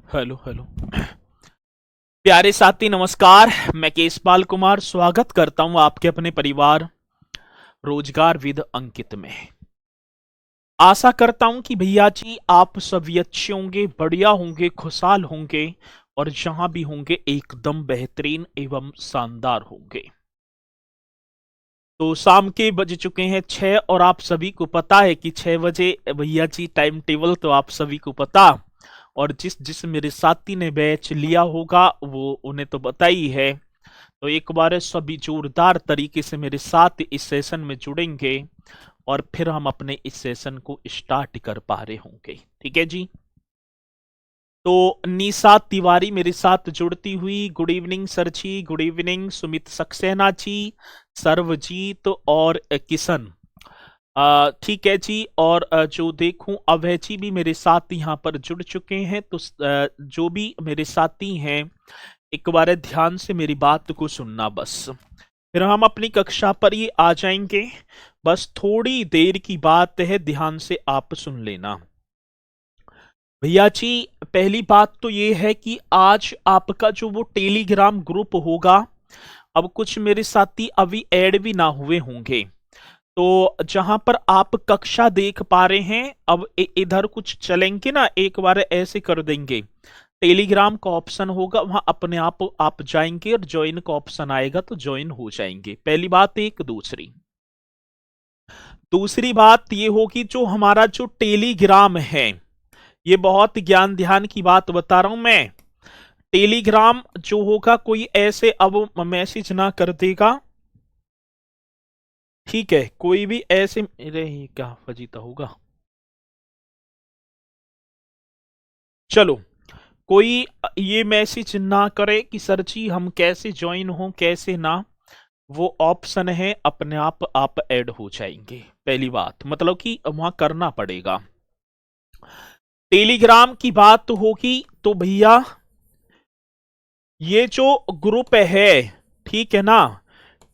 Hello hello. प्यारे साथी नमस्कार। मैं केशपाल कुमार स्वागत करता हूं आपके अपने परिवार रोजगार विद अंकित में। आशा करता हूं कि भैया जी आप सभी अच्छे होंगे, बढ़िया होंगे, खुशहाल होंगे और जहां भी होंगे एकदम बेहतरीन एवं शानदार होंगे। तो शाम के बज चुके हैं 6 और आप सभी को पता है कि 6 बजे भैया जी टाइम टेबल तो आप सभी को पता। और जिस जिस मेरे साथी ने बैच लिया होगा वो उन्हें तो पता ही है। तो एक बार सभी जोरदार तरीके से मेरे साथ इस सेशन में जुड़ेंगे और फिर हम अपने इस सेशन को स्टार्ट कर पा रहे होंगे। ठीक है जी। तो निशा तिवारी मेरे साथ जुड़ती हुई, गुड इवनिंग सर जी, गुड इवनिंग सुमित सक्सेना जी, सर्वजीत और किशन। ठीक है जी। और जो देखूं अभय जी भी मेरे साथ यहाँ पर जुड़ चुके हैं। तो जो भी मेरे साथी हैं एक बार ध्यान से मेरी बात को सुनना बस, फिर हम अपनी कक्षा पर ही आ जाएंगे। बस थोड़ी देर की बात है, ध्यान से आप सुन लेना। भैया जी पहली बात तो ये है कि आज आपका जो वो टेलीग्राम ग्रुप होगा, अब कुछ मेरे साथी अभी ऐड भी ना हुए होंगे। तो जहां पर आप कक्षा देख पा रहे हैं, अब इधर कुछ चलेंगे ना, एक बार ऐसे कर देंगे। टेलीग्राम का ऑप्शन होगा, वहां अपने आप जाएंगे और ज्वाइन का ऑप्शन आएगा तो ज्वाइन हो जाएंगे। पहली बात। एक दूसरी बात ये होगी, जो हमारा जो टेलीग्राम है, ये बहुत ज्ञान ध्यान की बात बता रहा हूं मैं। टेलीग्राम जो होगा कोई ऐसे अब मैसेज ना कर देगा, ठीक है? कोई भी ऐसे, अरे ये क्या फजीता होगा। चलो, कोई ये मैसेज ना करे कि सर जी हम कैसे ज्वाइन हो कैसे ना। वो ऑप्शन है, अपने आप ऐड हो जाएंगे। पहली बात मतलब कि वहां करना पड़ेगा। टेलीग्राम की बात होगी तो भैया ये जो ग्रुप है, ठीक है ना,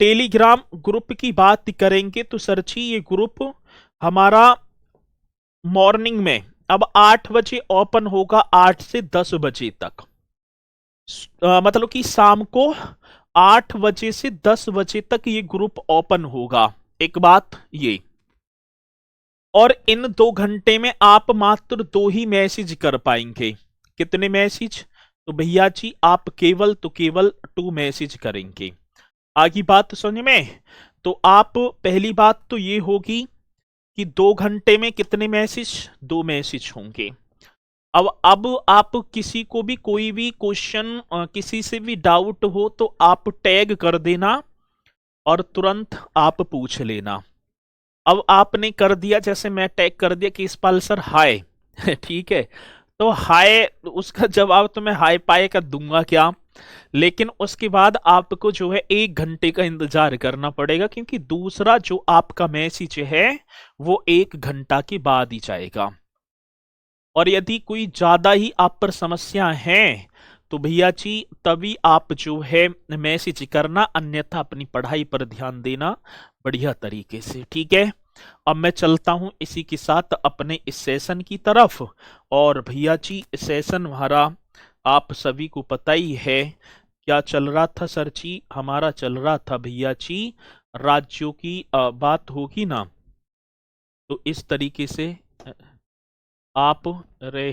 टेलीग्राम ग्रुप की बात करेंगे तो सर जी ये ग्रुप हमारा मॉर्निंग में अब 8 बजे ओपन होगा, 8 से 10 बजे तक। मतलब कि शाम को 8 बजे से 10 बजे तक ये ग्रुप ओपन होगा। एक बात ये, और इन 2 घंटे में आप मात्र 2 ही मैसेज कर पाएंगे। कितने मैसेज? तो भैया जी आप केवल तो केवल 2 मैसेज करेंगे। आगे बात समझ में? तो आप पहली बात तो ये होगी कि 2 घंटे में कितने मैसेज? 2 मैसेज होंगे। अब आप किसी को भी कोई भी क्वेश्चन, किसी से भी डाउट हो तो आप टैग कर देना और तुरंत आप पूछ लेना। अब आपने कर दिया, जैसे मैं टैग कर दिया कि इस सर हाय ठीक है, तो हाय उसका जवाब तो मैं हाय पाए का दूंगा क्या, लेकिन उसके बाद आपको जो है 1 घंटे का इंतजार करना पड़ेगा, क्योंकि दूसरा जो आपका मैसेज है वो 1 घंटा के बाद ही जाएगा। और यदि कोई ज्यादा ही आप पर समस्या है तो भैया जी तभी आप जो है मैसेज करना, अन्यथा अपनी पढ़ाई पर ध्यान देना बढ़िया तरीके से। ठीक है, अब मैं चलता हूं इसी के साथ अपने इस सेशन की तरफ। और भैया जी सेशन हमारा आप सभी को पता ही है क्या चल रहा था सर जी। हमारा चल रहा था भैया जी राज्यों की बात होगी ना, तो इस तरीके से आप रे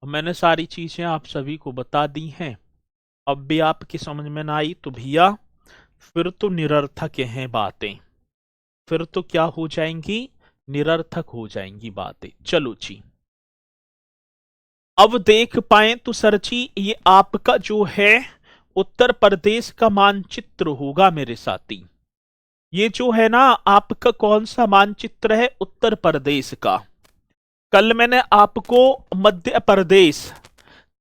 मैंने सारी चीजें आप सभी को बता दी हैं। अब भी आपकी समझ में ना आई तो भैया फिर तो निरर्थक हैं बातें, फिर तो क्या हो जाएंगी, निरर्थक हो जाएंगी बातें। चलो जी, अब देख पाए तो सर जी ये आपका जो है उत्तर प्रदेश का मानचित्र होगा मेरे साथी। ये जो है ना आपका कौन सा मानचित्र है? उत्तर प्रदेश का। कल मैंने आपको मध्य प्रदेश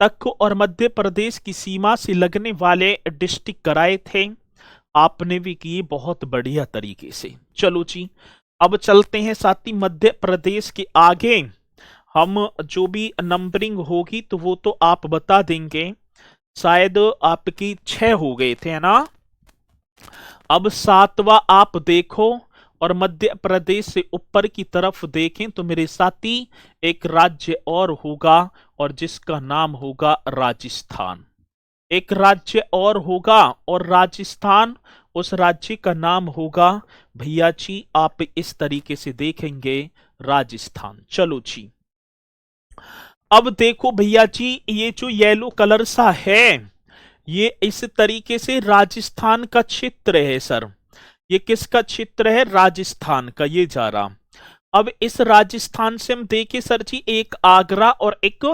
तक और मध्य प्रदेश की सीमा से लगने वाले डिस्ट्रिक्ट कराए थे, आपने भी किए बहुत बढ़िया तरीके से। चलो जी, अब चलते हैं साथी मध्य प्रदेश के आगे। हम जो भी नंबरिंग होगी तो वो तो आप बता देंगे। शायद आपकी 6 हो गए थे, है ना? अब सातवां आप देखो और मध्य प्रदेश से ऊपर की तरफ देखें तो मेरे साथी एक राज्य और होगा और जिसका नाम होगा राजस्थान। एक राज्य और होगा और राजस्थान, उस राज्य का नाम होगा भैया जी, आप इस तरीके से देखेंगे राजस्थान। चलो जी, अब देखो भैया जी, ये जो येलो कलर सा है, ये इस तरीके से राजस्थान का क्षेत्र है सर। ये किसका क्षेत्र है? राजस्थान का, ये जा रहा। अब इस राजस्थान से हम देखें सर जी, एक आगरा और एक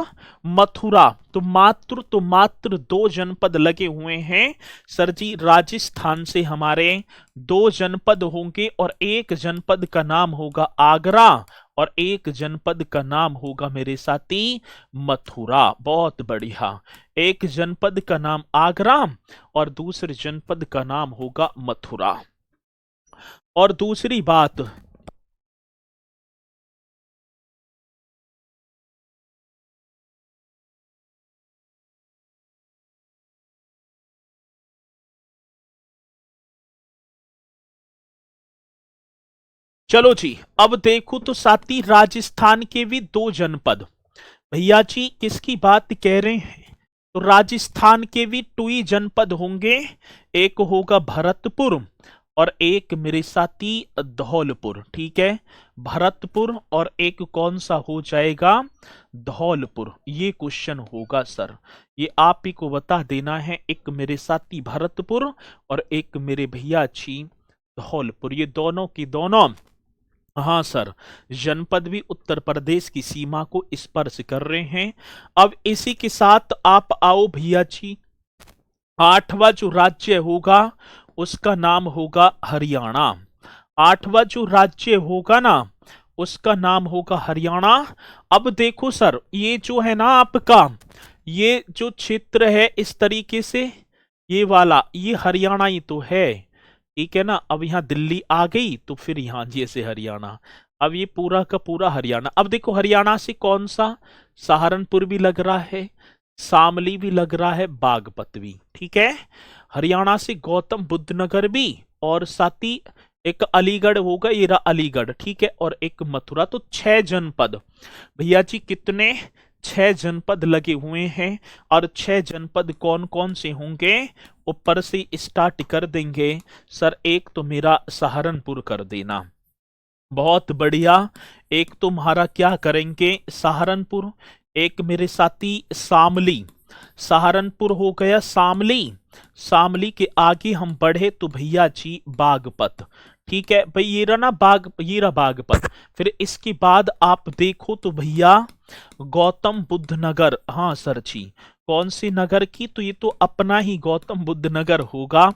मथुरा, तो मात्र दो जनपद लगे हुए हैं सर जी। राजस्थान से हमारे दो जनपद होंगे और एक जनपद का नाम होगा आगरा और एक जनपद का नाम होगा मेरे साथी मथुरा। बहुत बढ़िया, एक जनपद का नाम आगरा और दूसरे जनपद का नाम होगा मथुरा। और दूसरी बात, चलो जी, अब देखो तो साथी राजस्थान के भी दो जनपद, भैया जी किसकी बात कह रहे हैं? तो राजस्थान के भी टू ही जनपद होंगे, एक होगा भरतपुर और एक मेरे साथी धौलपुर। ठीक है, भरतपुर और एक कौन सा हो जाएगा? धौलपुर। ये क्वेश्चन होगा सर, ये आप ही को बता देना है। एक मेरे साथी भरतपुर और एक मेरे भैया जी धौलपुर, ये दोनों की दोनों, हाँ सर, जनपद भी उत्तर प्रदेश की सीमा को स्पर्श कर रहे हैं। अब इसी के साथ आप आओ भैया जी, आठवां जो राज्य होगा उसका नाम होगा हरियाणा। आठवां जो राज्य होगा ना उसका नाम होगा हरियाणा। अब देखो सर, ये जो है ना आपका, ये जो क्षेत्र है इस तरीके से, ये वाला, ये हरियाणा ही तो है, ठीक है ना। अब यहाँ दिल्ली आ गई तो फिर यहाँ जैसे हरियाणा, अब ये पूरा का पूरा हरियाणा। अब देखो हरियाणा से कौन सा, सहारनपुर भी लग रहा है, शामली भी लग रहा है, बागपत भी, ठीक है। हरियाणा से गौतम बुद्ध नगर भी, और साथ ही एक अलीगढ़ होगा, ये रहा अलीगढ़, ठीक है, और एक मथुरा। तो 6 जनपद भैया जी, कितने? 6 जनपद लगे हुए हैं। और 6 जनपद कौन कौन से होंगे? ऊपर से स्टार्ट कर देंगे सर। एक तो मेरा सहारनपुर कर देना, बहुत बढ़िया। एक तुम्हारा क्या करेंगे? सहारनपुर। एक मेरे साथी शामली, सहारनपुर हो गया शामली। शामली के आगे हम बढ़े तो भैया जी बागपत, ठीक है भाई, ये रहा ना ये रहा बागपत। फिर इसके बाद आप देखो तो भैया गौतम बुद्ध नगर, हाँ सर जी, कौन सी नगर की? तो ये तो अपना ही गौतम बुद्ध नगर होगा।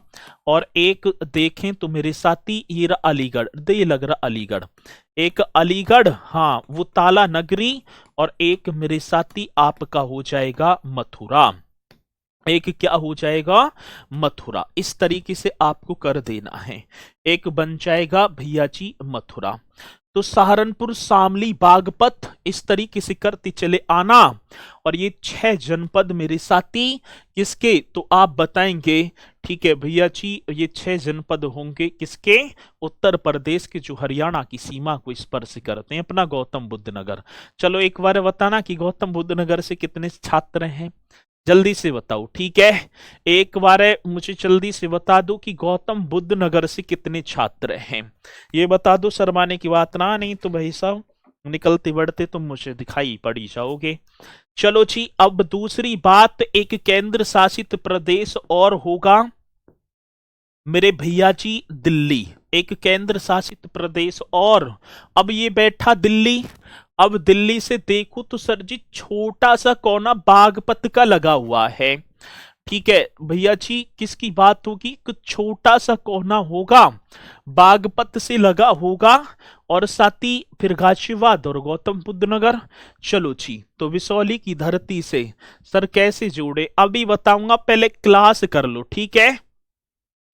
और एक देखें तो मेरे साथी ये रहा अलीगढ़, ये लग रहा अलीगढ़, एक अलीगढ़, हाँ वो ताला नगरी। और एक मेरे साथी आपका हो जाएगा मथुरा, एक क्या हो जाएगा? मथुरा। इस तरीके से आपको कर देना है, एक बन जाएगा भैया जी मथुरा। तो सहारनपुर, शामली, बागपत, इस तरीके से करते चले आना। और ये 6 जनपद मेरे साथी किसके? तो आप बताएंगे, ठीक है भैया जी, ये 6 जनपद होंगे किसके? उत्तर प्रदेश के, जो हरियाणा की सीमा को स्पर्श करते हैं, अपना गौतम बुद्ध नगर। चलो एक बार बताना कि गौतम बुद्ध नगर से कितने छात्र हैं, जल्दी से बताओ, ठीक है। एक बार मुझे जल्दी से बता दो कि गौतम बुद्ध नगर से कितने छात्र हैं, ये बता दो। शर्माने की बात ना, नहीं तो भाई साहब निकलते बढ़ते तुम मुझे दिखाई पड़ी जाओगे। चलो जी, अब दूसरी बात, एक केंद्र शासित प्रदेश और होगा मेरे भैया जी दिल्ली, एक केंद्र शासित प्रदेश और। अब ये बैठा दिल्ली। अब दिल्ली से देखो तो सर जी छोटा सा कोना बागपत का लगा हुआ है, ठीक है भैया जी। किसकी बात होगी? कुछ छोटा सा कोना होगा, बागपत से लगा होगा, और साथ ही फिर गाजियाबाद और गौतम बुद्ध नगर। चलो जी, तो विसौली की धरती से सर कैसे जोड़े अभी बताऊंगा, पहले क्लास कर लो, ठीक है।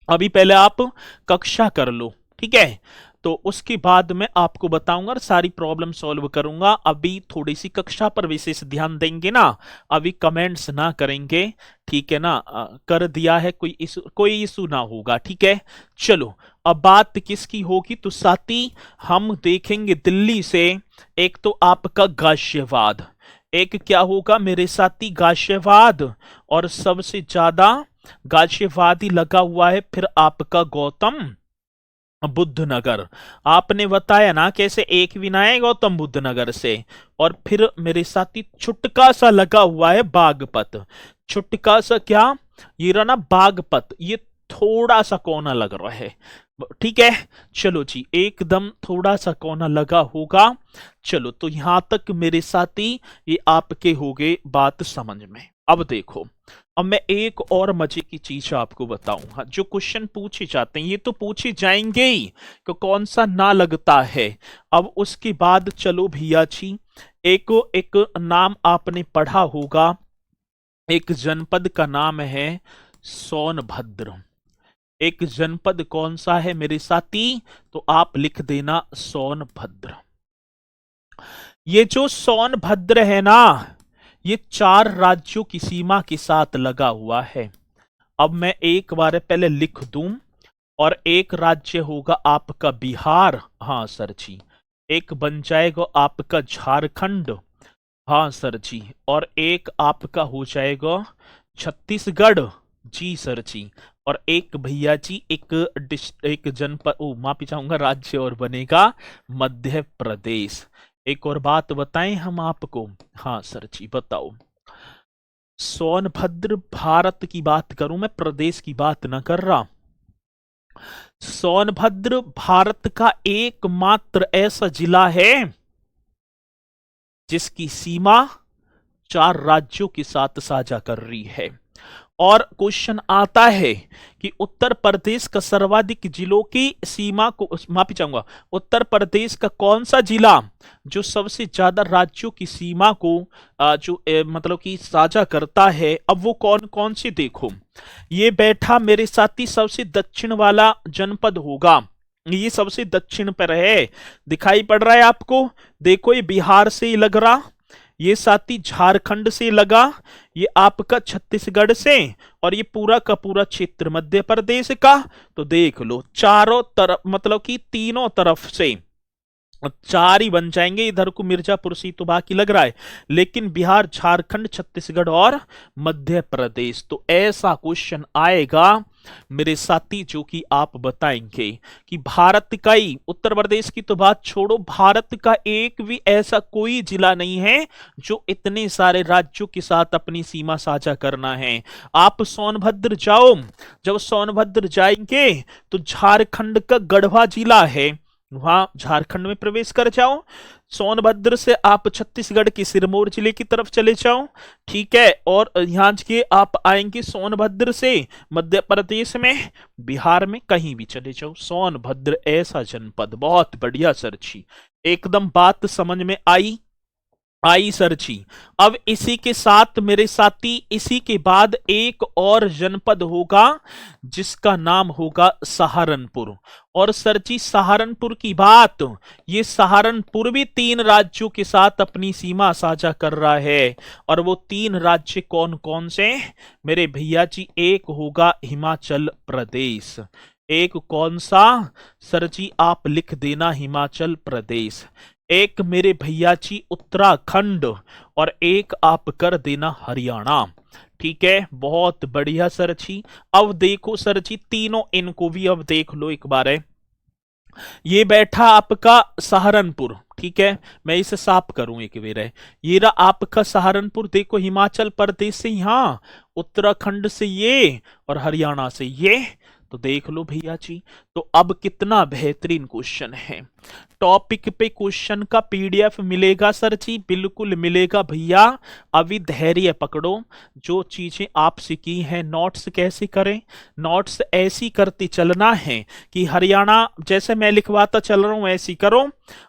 अभी पहले आप कक्षा कर लो, ठीक है। तो उसके बाद मैं आपको बताऊंगा और सारी प्रॉब्लम सॉल्व करूंगा। अभी थोड़ी सी कक्षा पर विशेष ध्यान देंगे ना, अभी कमेंट्स ना करेंगे, ठीक है ना। कर दिया है, कोई इशू ना होगा, ठीक है। चलो अब बात किसकी होगी, तो साथी हम देखेंगे दिल्ली से। एक तो आपका गाजियाबाद, एक क्या होगा मेरे साथी, गाजियाबाद, और सबसे ज्यादा गाजियाबाद ही लगा हुआ है। फिर आपका गौतम बुद्ध नगर, आपने बताया ना कैसे एक विनायक गौतम बुद्ध नगर से। और फिर मेरे साथी छुटका सा लगा हुआ है बागपत, छुटका सा क्या, ये रहा ना बागपत, ये थोड़ा सा कोना लग रहा है, ठीक है। चलो जी, एकदम थोड़ा सा कोना लगा होगा। चलो तो यहां तक मेरे साथी ये आपके हो गए बात समझ में। अब देखो, अब मैं एक और मजे की चीज आपको बताऊंगा। जो क्वेश्चन पूछे जाते हैं ये तो पूछे जाएंगे ही कि कौन सा ना लगता है। अब उसके बाद चलो भैया जी, एक नाम आपने पढ़ा होगा, एक जनपद का नाम है सोनभद्र। एक जनपद कौन सा है मेरे साथी, तो आप लिख देना सोनभद्र। ये जो सोनभद्र है ना, ये 4 राज्यों की सीमा के साथ लगा हुआ है। अब मैं एक बार पहले लिख दूं, और एक राज्य होगा आपका बिहार, हाँ सर जी। एक बन जाएगा आपका झारखंड, हाँ सर जी। और एक आपका हो जाएगा छत्तीसगढ़, जी सर जी। और एक भैया जी एक जनपद, माफी चाहूंगा, राज्य और बनेगा मध्य प्रदेश। एक और बात बताएं हम आपको, हाँ सर जी बताओ। सोनभद्र भारत की बात करूं मैं, प्रदेश की बात ना कर रहा। सोनभद्र भारत का एकमात्र ऐसा जिला है जिसकी सीमा 4 राज्यों के साथ साझा कर रही है। और क्वेश्चन आता है कि उत्तर प्रदेश का सर्वाधिक जिलों की सीमा को, माफी चाहूंगा, उत्तर प्रदेश का कौन सा जिला जो सबसे ज्यादा राज्यों की सीमा को मतलब कि साझा करता है। अब वो कौन कौन से देखो, ये बैठा मेरे साथी सबसे दक्षिण वाला जनपद होगा, ये सबसे दक्षिण पर है, दिखाई पड़ रहा है आपको, देखो ये बिहार से ही लग रहा, ये साथी झारखंड से लगा, ये आपका छत्तीसगढ़ से, और ये पूरा का पूरा क्षेत्र मध्य प्रदेश का। तो देख लो चारों तरफ, मतलब कि तीनों तरफ से 4 ही बन जाएंगे। इधर को मिर्जापुर से तो बाकी लग रहा है, लेकिन बिहार, झारखंड, छत्तीसगढ़ और मध्य प्रदेश। तो ऐसा क्वेश्चन आएगा मेरे साथी जो कि आप बताएंगे कि भारत का ही, उत्तर प्रदेश की तो बात छोड़ो, भारत का एक भी ऐसा कोई जिला नहीं है जो इतने सारे राज्यों के साथ अपनी सीमा साझा करना है। आप सोनभद्र जाओ, जब सोनभद्र जाएंगे तो झारखंड का गढ़वा जिला है, वहां झारखंड में प्रवेश कर जाओ। सोनभद्र से आप छत्तीसगढ़ के सिरमौर जिले की तरफ चले जाओ, ठीक है। और यहाँ के आप आएंगे सोनभद्र से मध्य प्रदेश में, बिहार में कहीं भी चले जाओ, सोनभद्र ऐसा जनपद। बहुत बढ़िया सर जी, एकदम बात समझ में आई सर जी। अब इसी के साथ मेरे साथी, इसी के बाद एक और जनपद होगा जिसका नाम होगा सहारनपुर। और सर जी सहारनपुर की बात, ये सहारनपुर भी 3 राज्यों के साथ अपनी सीमा साझा कर रहा है। और वो 3 राज्य कौन कौन से मेरे भैया जी, एक होगा हिमाचल प्रदेश, एक कौन सा सर जी, आप लिख देना हिमाचल प्रदेश, एक मेरे भैया जी उत्तराखंड, और एक आप कर देना हरियाणा, ठीक है। बहुत बढ़िया सर जी। अब देखो सर जी, तीनों इनको भी अब देख लो एक बार है। ये बैठा आपका सहारनपुर, ठीक है, मैं इसे साफ करूं एक बार है। ये रहा आपका सहारनपुर, देखो हिमाचल प्रदेश से यहां, उत्तराखंड से ये, और हरियाणा से ये। तो देख लो भैया जी, तो अब कितना बेहतरीन क्वेश्चन है। टॉपिक पे क्वेश्चन का पीडीएफ मिलेगा सर जी, बिल्कुल मिलेगा भैया। अभी धैर्य पकड़ो, जो चीजें आप सीखी हैं, नोट्स कैसे करें, नोट्स ऐसी करते चलना है कि हरियाणा जैसे मैं लिखवाता चल रहा हूं ऐसी करो।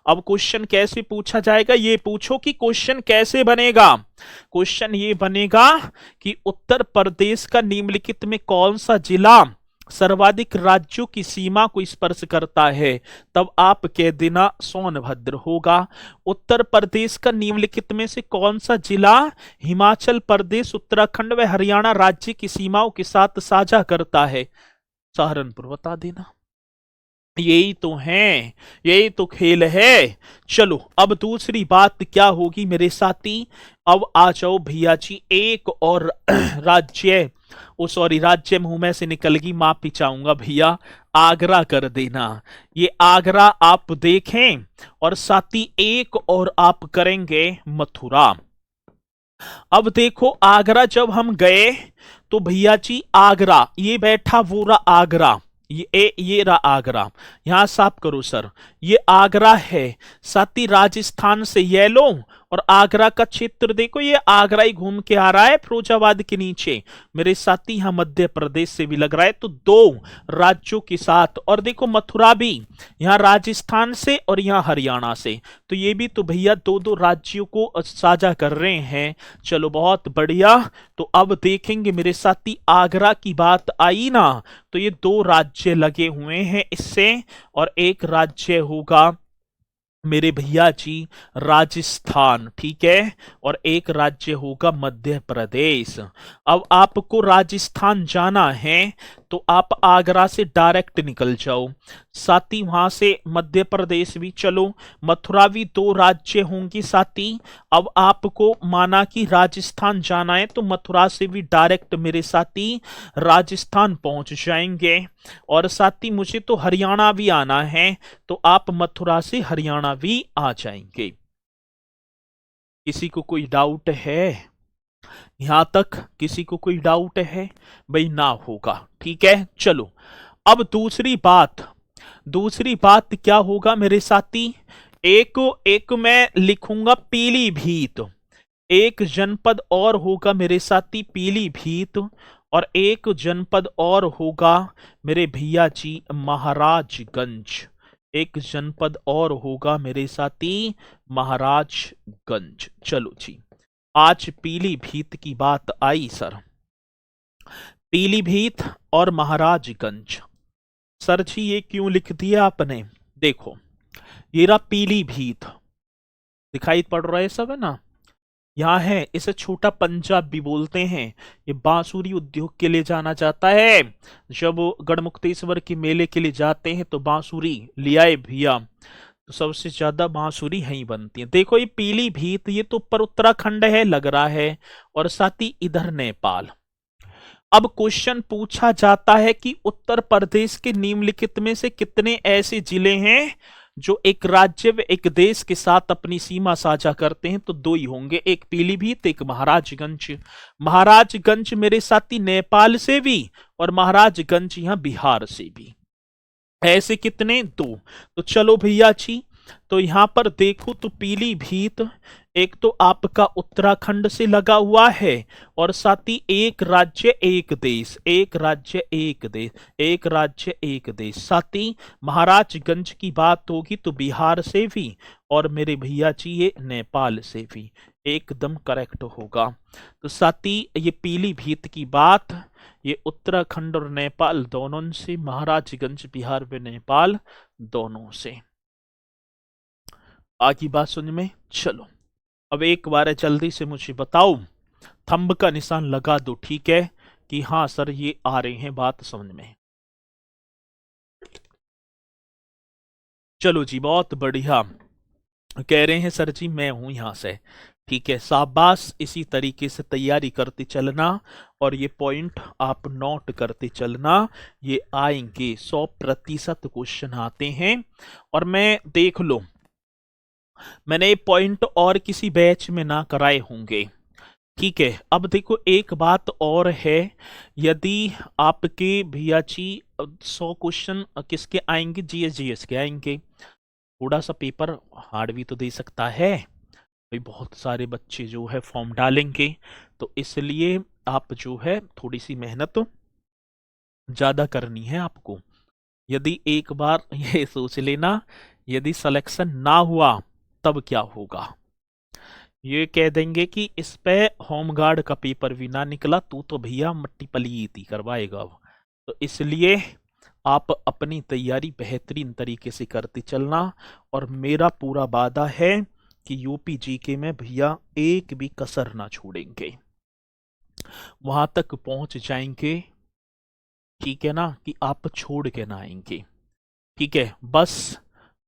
अब क्वेश्चन कैसे पूछा जाएगा, ये पूछो कि क्वेश्चन कैसे बनेगा। क्वेश्चन ये बनेगा कि उत्तर प्रदेश का निम्नलिखित में कौन सा जिला सर्वाधिक राज्यों की सीमा को स्पर्श करता है, तब आप कह देना सोनभद्र होगा। उत्तर प्रदेश का निम्नलिखित में से कौन सा जिला हिमाचल प्रदेश, उत्तराखंड व हरियाणा राज्य की सीमाओं के साथ साझा करता है? सहारनपुर बता देना। यही तो है, यही तो खेल है। चलो अब दूसरी बात क्या होगी मेरे साथी, अब आ जाओ भैया जी, एक और राज्य, ओ सॉरी, राज्य मुंह में से निकल गई, माफी चाहूंगा भैया, आगरा कर देना। ये आगरा आप देखें, और साथी एक और आप करेंगे मथुरा। अब देखो आगरा जब हम गए तो भैया जी आगरा, ये बैठा वो रहा आगरा, ये रहा आगरा, यहां साफ करो सर, ये आगरा है। साथी राजस्थान से ये लो, और आगरा का क्षेत्र देखो, ये आगरा ही घूम के आ रहा है फिरोजाबाद के नीचे। मेरे साथी यहां मध्य प्रदेश से भी लग रहा है, तो दो राज्यों के साथ, और देखो मथुरा भी यहाँ राजस्थान से और यहाँ हरियाणा से, तो ये भी तो भैया दो दो राज्यों को साझा कर रहे हैं। चलो बहुत बढ़िया। तो अब देखेंगे मेरे साथी, आगरा की बात आई ना, तो ये दो राज्य लगे हुए हैं इससे, और एक राज्य होगा मेरे भैया जी राजस्थान, ठीक है, और एक राज्य होगा मध्य प्रदेश। अब आपको राजस्थान जाना है तो आप आगरा से डायरेक्ट निकल जाओ, साथ ही वहां से मध्य प्रदेश भी चलो, मथुरा भी दो राज्य होंगे साथी। अब आपको माना कि राजस्थान जाना है तो मथुरा से भी डायरेक्ट मेरे साथी राजस्थान पहुंच जाएंगे, और साथ ही मुझे तो हरियाणा भी आना है, तो आप मथुरा से हरियाणा भी आ जाएंगे। किसी को कोई डाउट है? यहां तक किसी को कोई डाउट है? भाई ना होगा, ठीक है। चलो अब दूसरी बात क्या होगा मेरे साथी, एक एक मैं लिखूंगा पीलीभीत, एक जनपद और होगा मेरे साथी पीलीभीत, और एक जनपद और होगा मेरे भैया जी महाराजगंज, एक जनपद और होगा मेरे साथी महाराजगंज। चलो जी, आज पीलीभीत की बात आई सर, पीलीभीत और महाराजगंज। सर जी ये क्यों लिख दिया आपने? देखो ये रहा पीलीभीत, दिखाई पड़ रहा है सब, है ना, यहाँ है, इसे छोटा पंजाब भी बोलते हैं। ये बांसुरी उद्योग के लिए जाना जाता है, जब गढ़मुक्तेश्वर के मेले के लिए जाते हैं तो बांसुरी ले आए भैया, तो सबसे ज्यादा बांसुरी यहीं बनती है। देखो ये पीलीभीत, ये तो ऊपर उत्तराखंड है लग रहा है, और साथ ही इधर नेपाल। अब क्वेश्चन पूछा जाता है कि उत्तर प्रदेश के निम्नलिखित में से कितने ऐसे जिले हैं जो एक राज्य व एक देश के साथ अपनी सीमा साझा करते हैं? तो दो ही होंगे, एक पीलीभीत, एक महाराजगंज। महाराजगंज मेरे साथी नेपाल से भी, और महाराजगंज यहां बिहार से भी। ऐसे कितने? दो। तो चलो भैया जी, तो यहां पर देखो तो पीलीभीत एक तो आपका उत्तराखंड से लगा हुआ है, और साथ ही एक राज्य एक देश, एक राज्य एक देश, एक राज्य एक देश। साथ ही महाराजगंज की बात होगी तो बिहार से भी, और मेरे भैया जी ये नेपाल से भी, एकदम करेक्ट होगा। तो साथ ही ये पीलीभीत की बात, ये उत्तराखंड और नेपाल दोनों से, महाराजगंज बिहार व नेपाल दोनों से। आगे बात सुन में। चलो अब एक बार जल्दी से मुझे बताओ, थंब का निशान लगा दो, ठीक है, कि हाँ सर ये आ रहे हैं बात समझ में। चलो जी बहुत बढ़िया, कह रहे हैं सर जी मैं हूं यहां से, ठीक है, शाबाश। इसी तरीके से तैयारी करते चलना, और ये पॉइंट आप नोट करते चलना, ये आएंगे 100% क्वेश्चन आते हैं। और मैं देख लो, मैंने ये पॉइंट और किसी बैच में ना कराए होंगे, ठीक है। अब देखो एक बात और है, यदि आपके भैया जी 100 क्वेश्चन किसके आएंगे, जीएस के आएंगे, थोड़ा सा पेपर हार्ड भी तो दे सकता है भाई, बहुत सारे बच्चे जो है फॉर्म डालेंगे, तो इसलिए आप जो है थोड़ी सी मेहनत ज्यादा करनी है आपको। यदि एक बार ये सोच लेना, यदि सिलेक्शन ना हुआ तब क्या होगा, ये कह देंगे कि इस पे होमगार्ड का पेपर भी ना निकला, तू तो भैया मट्टी पलीती करवाएगा। तो तो इसलिए आप अपनी तैयारी बेहतरीन तरीके से करते चलना, और मेरा पूरा वादा है कि यूपी जीके में भैया एक भी कसर ना छोड़ेंगे, वहां तक पहुंच जाएंगे, ठीक है ना, कि आप छोड़ के ना आएंगे। ठीक है, बस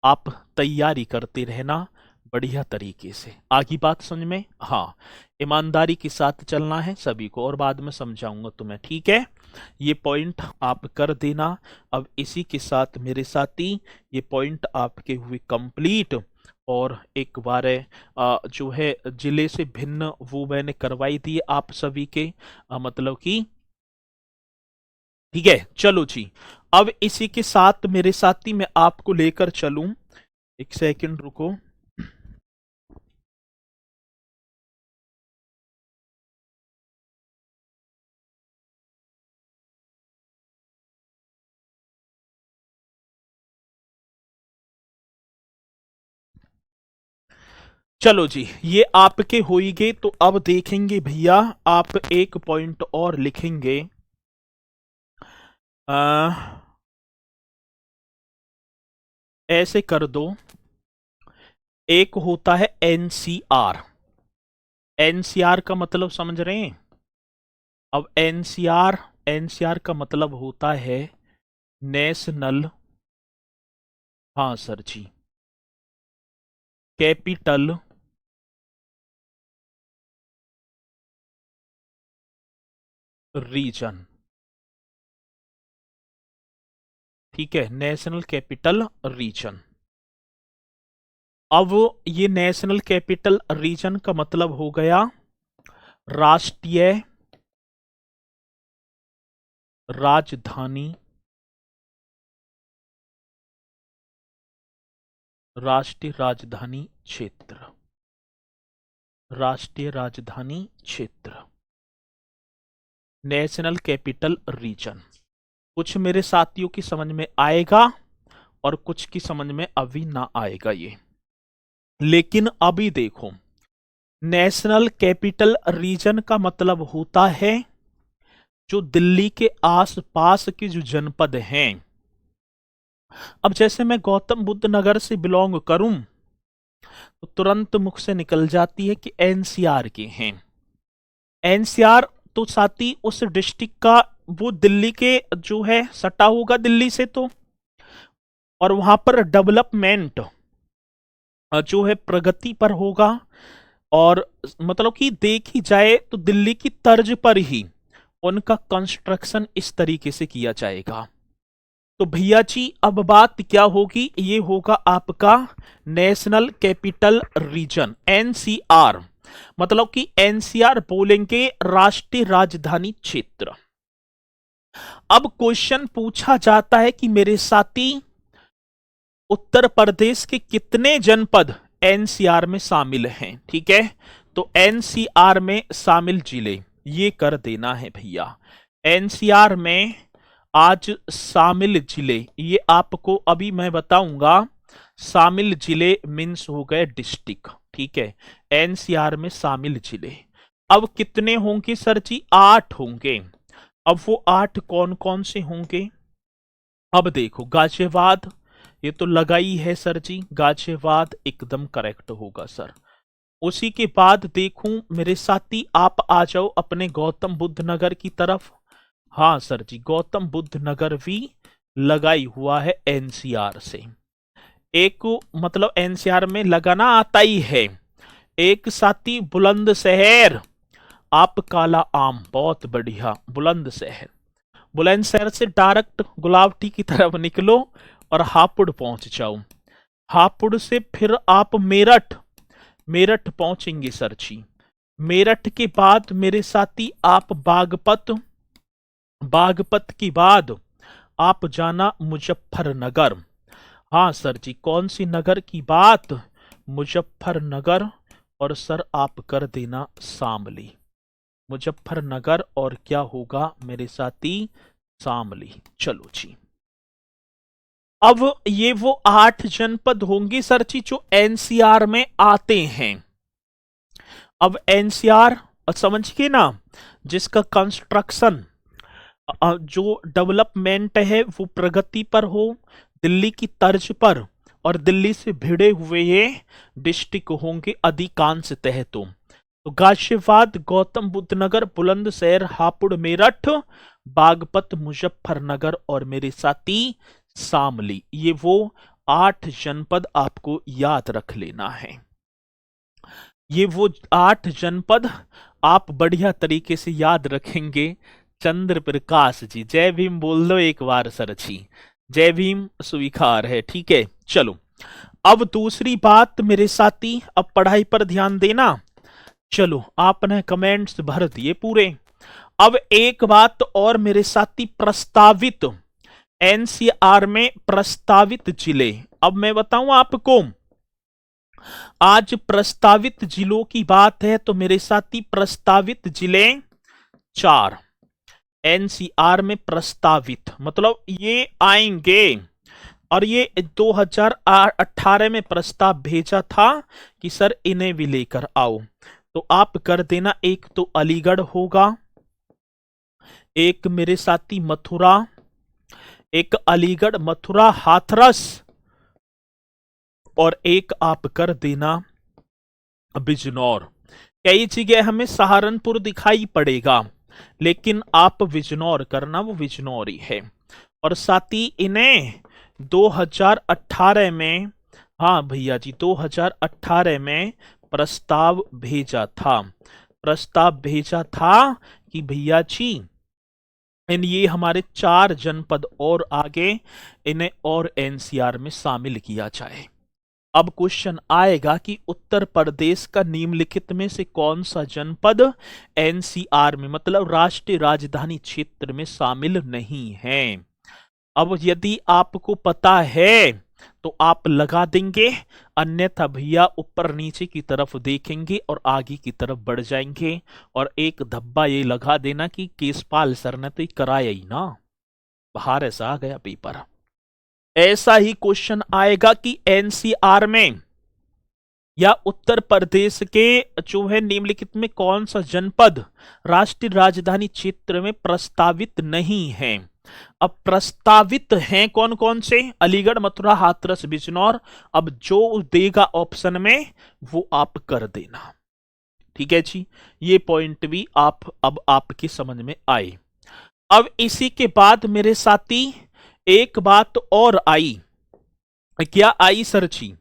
आप तैयारी करते रहना बढ़िया तरीके से। आगे बात समझ में? हाँ, ईमानदारी के साथ चलना है सभी को, और बाद में समझाऊंगा तुम्हें, ठीक है? ये पॉइंट आप कर देना। अब इसी के साथ मेरे साथी ये पॉइंट आपके हुए कंप्लीट, और एक बार जो है जिले से भिन्न वो मैंने करवाई थी आप सभी के, मतलब कि ठीक है। चलो जी, अब इसी के साथ मेरे साथी मैं आपको लेकर चलूं, एक सेकंड रुको। चलो जी, ये आपके हो ही गए, तो अब देखेंगे भैया, आप एक पॉइंट और लिखेंगे। ऐसे कर दो, एक होता है एनसीआर। एनसीआर का मतलब समझ रहे हैं? अब एनसीआर, एनसीआर का मतलब होता है नेशनल, हाँ सर जी, कैपिटल रीजन। ठीक है, नेशनल कैपिटल रीजन। अब ये नेशनल कैपिटल रीजन का मतलब हो गया राष्ट्रीय राजधानी, राष्ट्रीय राजधानी क्षेत्र, राष्ट्रीय राजधानी क्षेत्र, नेशनल कैपिटल रीजन। कुछ मेरे साथियों की समझ में आएगा और कुछ की समझ में अभी ना आएगा ये, लेकिन अभी देखो, नेशनल कैपिटल रीजन का मतलब होता है जो दिल्ली के आसपास के जो जनपद हैं। अब जैसे मैं गौतम बुद्ध नगर से बिलोंग करूं, तो तुरंत मुख से निकल जाती है कि एनसीआर के हैं। एनसीआर तो साथी उस डिस्ट्रिक्ट का, वो दिल्ली के जो है सटा होगा दिल्ली से, तो और वहां पर डेवलपमेंट जो है प्रगति पर होगा, और मतलब कि देखी जाए तो दिल्ली की तर्ज पर ही उनका कंस्ट्रक्शन इस तरीके से किया जाएगा। तो भैया जी अब बात क्या होगी, ये होगा आपका नेशनल कैपिटल रीजन, एनसीआर, मतलब कि एनसीआर बोलेंगे राष्ट्रीय राजधानी क्षेत्र। अब क्वेश्चन पूछा जाता है कि मेरे साथी उत्तर प्रदेश के कितने जनपद एनसीआर में शामिल हैं? ठीक है, तो एनसीआर में शामिल जिले ये कर देना है भैया। एनसीआर में आज शामिल जिले, ये आपको अभी मैं बताऊंगा। शामिल जिले मीन्स हो गए डिस्ट्रिक्ट, ठीक है, एनसीआर में शामिल जिले। अब कितने होंगे सर जी? 8 होंगे। अब वो 8 कौन कौन से होंगे? अब देखो, गाजियाबाद, ये तो लगाई है सर जी, गाजियाबाद एकदम करेक्ट होगा सर। उसी के बाद देखूं मेरे साथी, आप आ जाओ अपने गौतम बुद्ध नगर की तरफ। हाँ सर जी, गौतम बुद्ध नगर भी लगाई हुआ है एनसीआर से। एक मतलब एनसीआर में लगाना आता ही है। एक साथी बुलंदशहर, आप काला आम, बहुत बढ़िया, बुलंदशहर। बुलंदशहर से डायरेक्ट गुलावटी की तरफ निकलो और हापुड़ पहुंच जाओ। हापुड़ से फिर आप मेरठ, मेरठ पहुंचेंगे सर जी। मेरठ के बाद मेरे साथी आप बागपत, बागपत के बाद आप जाना मुजफ्फरनगर। हाँ सर जी, कौन सी नगर की बात? मुजफ्फरनगर। और सर आप कर देना शामली, मुजफ्फरनगर, और क्या होगा मेरे साथी? शामली। चलो जी, अब ये वो 8 जनपद होंगे सर जी जो एनसीआर में आते हैं। अब एनसीआर समझ के ना, जिसका कंस्ट्रक्शन जो डेवलपमेंट है वो प्रगति पर हो, दिल्ली की तर्ज पर, और दिल्ली से भिड़े हुए ये डिस्ट्रिक्ट होंगे अधिकांशतः। तो गाजियाबाद, गौतम बुद्ध नगर, बुलंदशहर, हापुड़, मेरठ, बागपत, मुजफ्फरनगर और मेरे साथी शामली, ये वो 8 जनपद आपको याद रख लेना है। ये वो 8 जनपद आप बढ़िया तरीके से याद रखेंगे। चंद्र प्रकाश जी, जय भीम बोल दो एक बार सर जी। जय भीम स्वीकार है, ठीक है। चलो अब दूसरी बात मेरे साथी, अब पढ़ाई पर ध्यान देना। चलो आपने कमेंट्स भर दिए पूरे। अब एक बात और मेरे साथी, प्रस्तावित एनसीआर में प्रस्तावित जिले, अब मैं बताऊं आपको, आज प्रस्तावित जिलों की बात है तो मेरे साथी प्रस्तावित जिले 4 एनसीआर में प्रस्तावित, मतलब ये आएंगे। और ये 2018 में प्रस्ताव भेजा था कि सर इन्हें भी लेकर आओ, तो आप कर देना। एक तो अलीगढ़ होगा, एक मेरे साथी मथुरा, एक अलीगढ़ मथुरा हाथरस, और एक आप कर देना बिजनौर। कई जगह हमें सहारनपुर दिखाई पड़ेगा, लेकिन आप बिजनौर करना, वो बिजनौर ही है। और साथ ही इन्हें 2018 में, हाँ भैया जी 2018 में प्रस्ताव भेजा था, प्रस्ताव भेजा था कि भैया जी इन ये हमारे 4 जनपद और आगे इन्हें और एनसीआर में शामिल किया जाए। अब क्वेश्चन आएगा कि उत्तर प्रदेश का निम्नलिखित में से कौन सा जनपद एनसीआर में, मतलब राष्ट्रीय राजधानी क्षेत्र में शामिल नहीं है। अब यदि आपको पता है तो आप लगा देंगे, अन्यथा भैया ऊपर नीचे की तरफ देखेंगे और आगे की तरफ बढ़ जाएंगे, और एक धब्बा ये लगा देना कि केशपाल सर ने तो ये कराया ही ना, बाहर ऐसा आ गया पेपर। ऐसा ही क्वेश्चन आएगा कि एनसीआर में या उत्तर प्रदेश के जो है निम्नलिखित में कौन सा जनपद राष्ट्रीय राजधानी क्षेत्र में प्रस्तावित नहीं है। अब प्रस्तावित हैं कौन कौन से, अलीगढ़, मथुरा, हाथरस, बिजनौर। अब जो देगा ऑप्शन में वो आप कर देना, ठीक है जी। ये पॉइंट भी आप अब आपकी समझ में आए। अब इसी के बाद मेरे साथी एक बात और आई, क्या आई सर जी,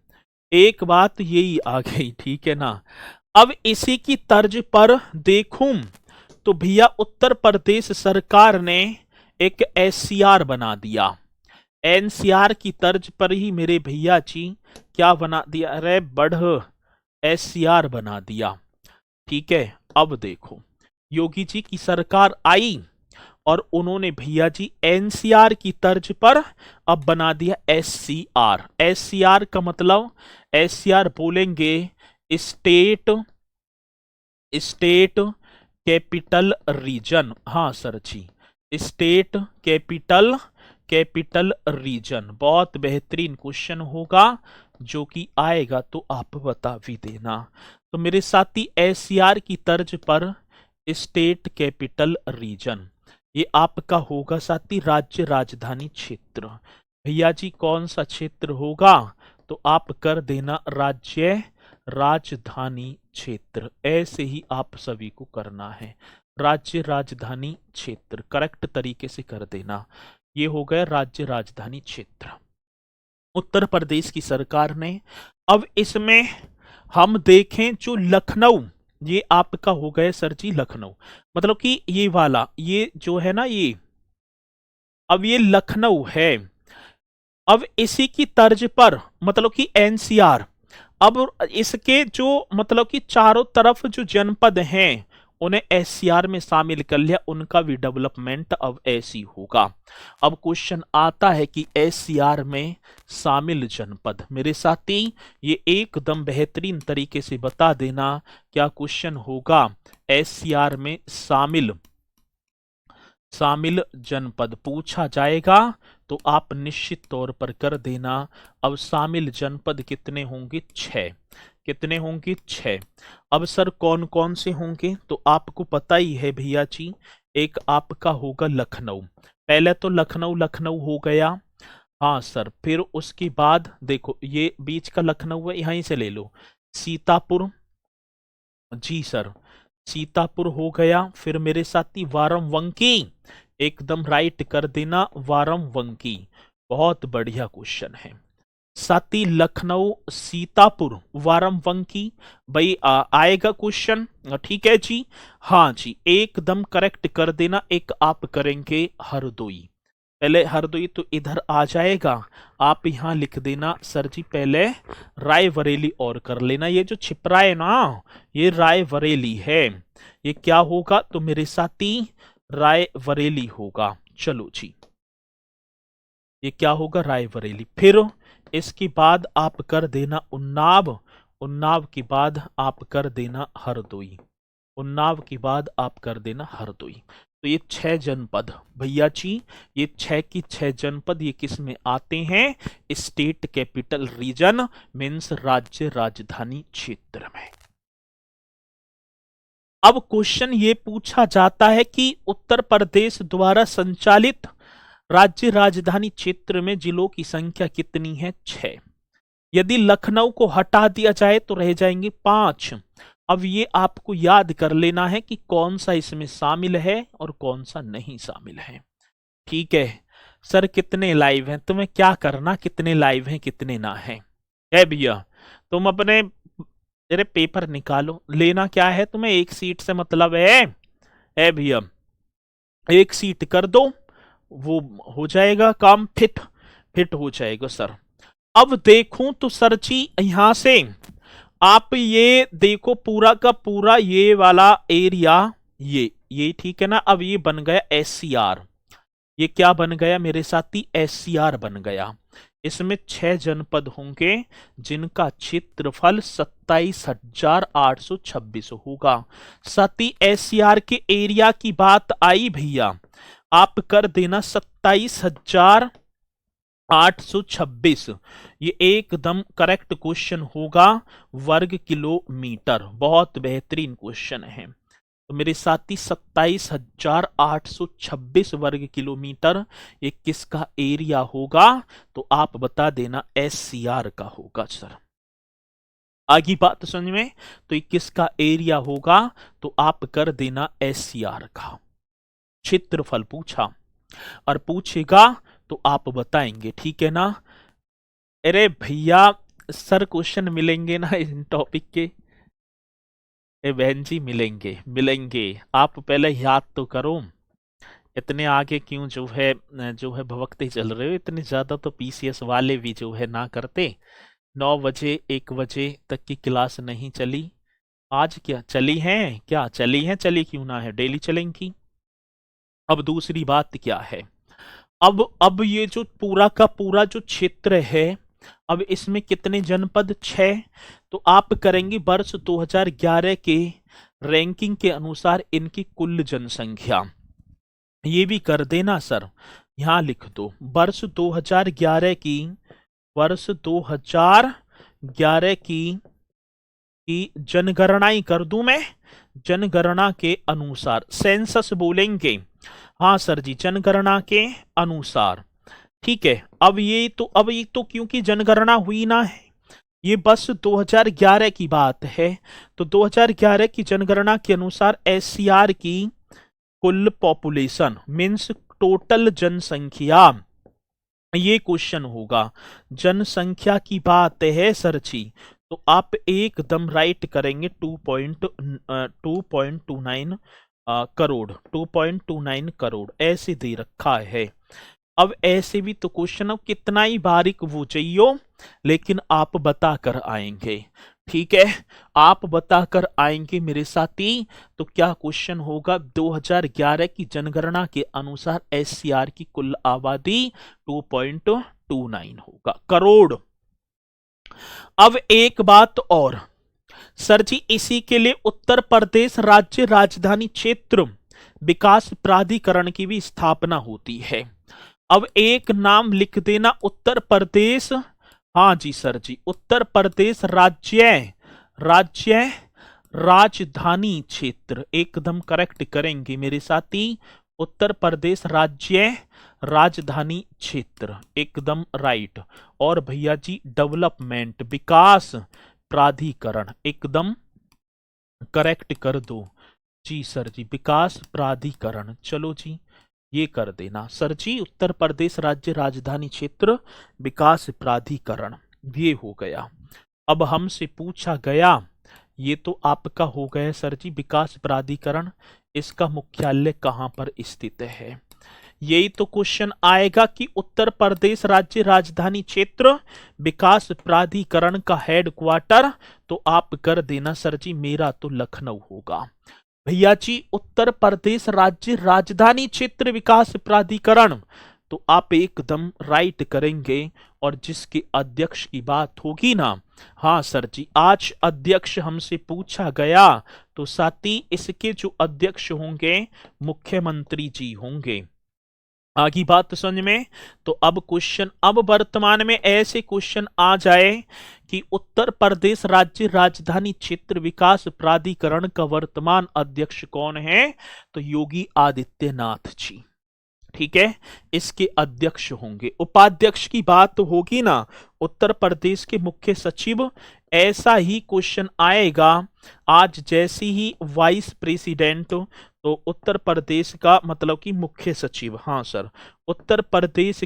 एक बात यही आ गई, ठीक है ना। अब इसी की तर्ज पर देखूं तो भैया उत्तर प्रदेश सरकार ने एक एससीआर बना दिया, एनसीआर की तर्ज पर ही मेरे भैया जी क्या बना दिया, अरे बढ़ एससीआर बना दिया, ठीक है। अब देखो योगी जी की सरकार आई और उन्होंने भैया जी एनसीआर की तर्ज पर अब बना दिया एससीआर। एससीआर का मतलब, एससीआर बोलेंगे स्टेट स्टेट कैपिटल रीजन, हाँ सर जी, स्टेट कैपिटल रीजन। बहुत बेहतरीन क्वेश्चन होगा जो कि आएगा तो आप बता भी देना। तो मेरे साथी एससीआर की तर्ज पर स्टेट कैपिटल रीजन, ये आपका होगा साथी राज्य राजधानी क्षेत्र। भैया जी कौन सा क्षेत्र होगा, तो आप कर देना राज्य राजधानी क्षेत्र। ऐसे ही आप सभी को करना है, राज्य राजधानी क्षेत्र करेक्ट तरीके से कर देना। ये हो गया राज्य राजधानी क्षेत्र उत्तर प्रदेश की सरकार ने। अब इसमें हम देखें जो लखनऊ, ये आपका हो गया सर जी लखनऊ, मतलब कि ये वाला ये जो है ना ये, अब ये लखनऊ है। अब इसी की तर्ज पर मतलब कि एनसीआर, अब इसके जो मतलब कि चारों तरफ जो जनपद हैं उन्हें एससीआर में शामिल कर लिया, उनका भी डेवलपमेंट अब ऐसी होगा। अब क्वेश्चन आता है कि एससीआर में शामिल जनपद, मेरे साथी ये एकदम बेहतरीन तरीके से बता देना क्या क्वेश्चन होगा। एससीआर में शामिल जनपद पूछा जाएगा तो आप निश्चित तौर पर कर देना। अब शामिल जनपद कितने होंगे, 6। कितने होंगे, 6। अब सर कौन कौन से होंगे, तो आपको पता ही है भैया जी, एक आपका होगा लखनऊ। पहले तो लखनऊ लखनऊ हो गया, हाँ सर। फिर उसके बाद देखो ये बीच का लखनऊ है, यहीं से ले लो। सीतापुर, जी सर, सीतापुर हो गया। फिर मेरे साथी वारमवंकी, एकदम राइट कर देना, वारमवंकी। बहुत बढ़िया क्वेश्चन है साथी। लखनऊ, सीतापुर, वारमवंकी। भाई आएगा क्वेश्चन, ठीक है जी। हाँ जी, एकदम करेक्ट कर देना। एक आप करेंगे हरदोई। पहले हरदोई तो इधर आ जाएगा, आप यहां लिख देना सर जी पहले रायबरेली और कर लेना। ये जो छिपरा है ना, ये रायबरेली है। ये क्या होगा तो मेरे साथी रायबरेली होगा। चलो जी, ये क्या होगा, रायबरेली। फिर इसके बाद आप कर देना उन्नाव, उन्नाव के बाद आप कर देना हरदोई, उन्नाव के बाद आप कर देना हरदोई। तो ये 6 जनपद भैया जी, ये 6 की 6 जनपद ये किस में आते हैं, स्टेट कैपिटल रीजन मीन्स राज्य राजधानी क्षेत्र में। अब क्वेश्चन ये पूछा जाता है कि उत्तर प्रदेश द्वारा संचालित राज्य राजधानी क्षेत्र में जिलों की संख्या कितनी है, 6। यदि लखनऊ को हटा दिया जाए तो रह जाएंगे 5। अब ये आपको याद कर लेना है कि कौन सा इसमें शामिल है और कौन सा नहीं शामिल है, ठीक है। सर कितने लाइव हैं, तुम्हें क्या करना, कितने लाइव हैं कितने ना हैं। है भैया, तुम अपने तेरे पेपर निकालो, लेना क्या है तुम्हें, एक सीट से मतलब है भैया, एक सीट कर दो, वो हो जाएगा काम, फिट फिट हो जाएगा सर। अब देखूं तो सर जी यहां से आप ये देखो पूरा का पूरा ये वाला एरिया, ये ठीक है ना। अब ये बन गया SCR, ये क्या बन गया मेरे साथी, SCR बन गया। इसमें 6 जनपद होंगे जिनका क्षेत्रफल 27,826 होगा। साथी SCR के एरिया की बात आई भैया, आप कर देना 27,826। ये एकदम करेक्ट क्वेश्चन होगा, वर्ग किलोमीटर। बहुत बेहतरीन क्वेश्चन है। तो मेरे साथी 27,826 वर्ग किलोमीटर ये किसका एरिया होगा, तो आप बता देना SCR का होगा सर। आगे बात समझ में, तो ये किसका एरिया होगा, तो आप कर देना SCR का। क्षेत्रफल पूछा और पूछेगा तो आप बताएंगे, ठीक है ना। अरे भैया सर क्वेश्चन मिलेंगे ना इन टॉपिक के, बहन जी मिलेंगे मिलेंगे, आप पहले याद तो करो। इतने आगे क्यों जो है भवकते चल रहे हो, इतने ज्यादा तो PCS वाले भी जो है ना करते। 9 बजे 1 बजे तक की क्लास नहीं चली, आज क्या चली है, क्या चली है, चली क्यों ना है, डेली चलेंगी। अब दूसरी बात क्या है, अब ये जो पूरा का पूरा जो क्षेत्र है, अब इसमें कितने जनपद, 6। तो आप करेंगे वर्ष 2011 के रैंकिंग के अनुसार इनकी कुल जनसंख्या, ये भी कर देना सर, यहां लिख दो वर्ष 2011 की, वर्ष 2011 की जनगणना ही कर दूं मैं, जनगणना के अनुसार, सेंसस बोलेंगे, हाँ सर जी, जनगणना के अनुसार, ठीक है। अब ये तो क्योंकि जनगणना हुई ना है, ये बस 2011 की बात है, तो 2011 की जनगणना के अनुसार SCR की कुल पॉपुलेशन मीन्स टोटल जनसंख्या, ये क्वेश्चन होगा। जनसंख्या की बात है सर जी, तो आप एकदम राइट करेंगे 2.29 करोड़, 2.29 करोड़ ऐसे दे रखा है। अब ऐसे भी तो क्वेश्चन, अब कितना ही बारीक वो चाहिए, लेकिन आप बता कर आएंगे, ठीक है, आप बताकर आएंगे मेरे साथी। तो क्या क्वेश्चन होगा, 2011 की जनगणना के अनुसार SCR की कुल आबादी 2.29 होगा करोड़। अब एक बात और सर जी, इसी के लिए उत्तर प्रदेश राज्य राजधानी क्षेत्र विकास प्राधिकरण की भी स्थापना होती है। अब एक नाम लिख देना, उत्तर प्रदेश, हाँ जी सर जी, उत्तर प्रदेश राज्य राजधानी क्षेत्र, एकदम करेक्ट करेंगे मेरे साथी। उत्तर प्रदेश राज्य राजधानी क्षेत्र, एकदम राइट। और भैया जी डेवलपमेंट, विकास प्राधिकरण, एकदम करेक्ट कर दो जी सर जी, विकास प्राधिकरण। चलो जी ये कर देना सर जी, उत्तर प्रदेश राज्य राजधानी क्षेत्र विकास प्राधिकरण, ये हो गया। अब हमसे पूछा गया, ये तो आपका हो गया सर जी, विकास प्राधिकरण इसका मुख्यालय कहां पर स्थित है। यही तो क्वेश्चन आएगा कि उत्तर प्रदेश राज्य राजधानी क्षेत्र विकास प्राधिकरण का हेडक्वार्टर, तो आप कर देना सर जी, मेरा तो लखनऊ होगा। भैया जी उत्तर प्रदेश राज्य राजधानी क्षेत्र विकास प्राधिकरण, तो आप एकदम राइट करेंगे। और जिसके अध्यक्ष की बात होगी ना, हाँ सर जी आज अध्यक्ष हमसे पूछा गया, तो साथी इसके जो अध्यक्ष होंगे मुख्यमंत्री जी होंगे। आगे बात समझ में। तो अब क्वेश्चन, अब वर्तमान में ऐसे क्वेश्चन आ जाए कि उत्तर प्रदेश राज्य राजधानी क्षेत्र विकास प्राधिकरण का वर्तमान अध्यक्ष कौन है, तो योगी आदित्यनाथ जी, ठीक है, इसके अध्यक्ष होंगे। उपाध्यक्ष की बात होगी ना, उत्तर प्रदेश के मुख्य सचिव, ऐसा ही क्वेश्चन आएगा आज जैसी ही वाइस प्रेसिडेंट, तो उत्तर प्रदेश का मतलब कि मुख्य सचिव, हाँ सर, उत्तर प्रदेश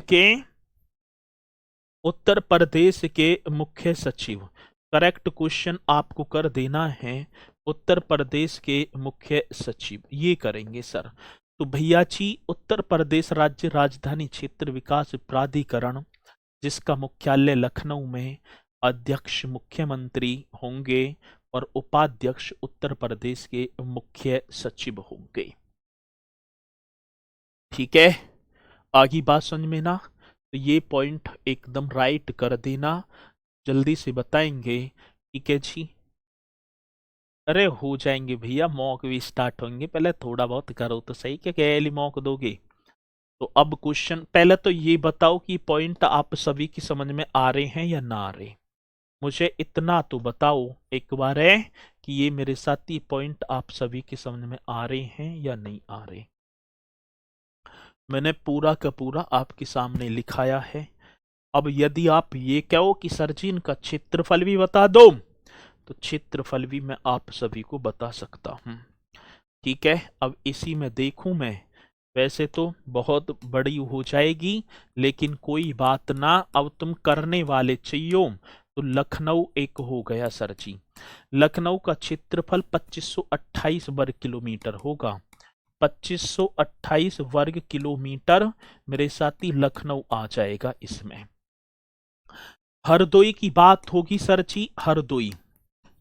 के मुख्य सचिव, करेक्ट क्वेश्चन आपको कर देना है, उत्तर प्रदेश के मुख्य सचिव, ये करेंगे सर। तो भैया जी उत्तर प्रदेश राज्य राजधानी क्षेत्र विकास प्राधिकरण जिसका मुख्यालय लखनऊ में, अध्यक्ष मुख्यमंत्री होंगे और उपाध्यक्ष उत्तर प्रदेश के मुख्य सचिव होंगे। ठीक है, आगे बात समझ में ना, तो ये पॉइंट एकदम राइट कर देना, जल्दी से बताएंगे। ठीक है जी, अरे हो जाएंगे भैया, मॉक भी स्टार्ट होंगे, पहले थोड़ा बहुत करो तो सही, क्या कैली मॉक दोगे। तो अब क्वेश्चन, पहले तो ये बताओ कि पॉइंट आप सभी की समझ में आ रहे हैं या ना आ रहे, मुझे इतना तो बताओ एक बार है कि ये मेरे साथी पॉइंट आप सभी की समझ में आ रहे हैं या नहीं आ रहे। मैंने पूरा का पूरा आपके सामने लिखाया है। अब यदि आप ये कहो कि सर जी इनका क्षेत्रफल भी बता दो, तो क्षेत्रफल भी मैं आप सभी को बता सकता हूं। ठीक है, अब इसी में देखूं मैं, वैसे तो बहुत बड़ी हो जाएगी लेकिन कोई बात ना, अब तुम करने वाले चाहिए। तो लखनऊ एक हो गया सर जी, लखनऊ का क्षेत्रफल 2528 वर्ग किलोमीटर होगा, 2528 वर्ग किलोमीटर मेरे साथी लखनऊ आ जाएगा इसमें। हरदोई की बात होगी सर जी, हरदोई,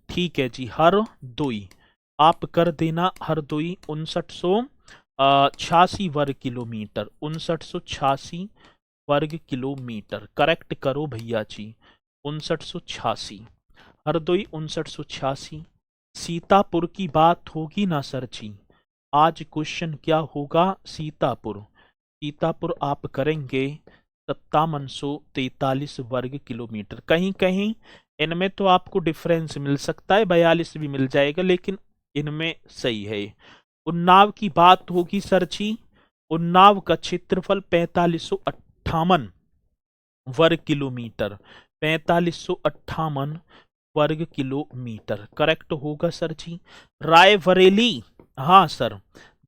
ठीक है जी, हरदोई आप कर देना, हरदोई 5986 वर्ग किलोमीटर, 5986 वर्ग किलोमीटर, करेक्ट करो भैया जी, 5986, हरदोई 5986। सीतापुर की बात होगी ना सर जी, आज क्वेश्चन क्या होगा, सीतापुर, सीतापुर आप करेंगे 5743 वर्ग किलोमीटर। कहीं कहीं इनमें तो आपको डिफरेंस मिल सकता है, 42 भी मिल जाएगा, लेकिन इनमें सही है। उन्नाव की बात होगी सर जी, उन्नाव का क्षेत्रफल 4558 वर्ग किलोमीटर, 4558 वर्ग किलोमीटर, करेक्ट होगा सर जी। रायबरेली, हाँ सर,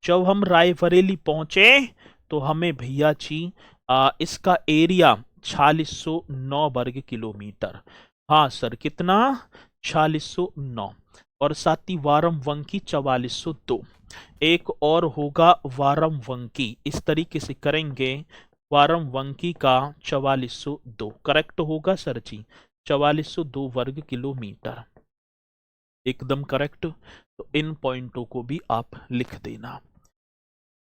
जब हम रायबरेली पहुंचे तो हमें भैया जी इसका एरिया 4609 वर्ग किलोमीटर, हाँ सर, कितना 4609, और साथ ही वारमवंकी 4402, एक और होगा वारमवंकी, इस तरीके से करेंगे, वारमवंकी का 4402, करेक्ट होगा सर जी, 4402 वर्ग किलोमीटर, एकदम करेक्ट। तो इन पॉइंटों को भी आप लिख देना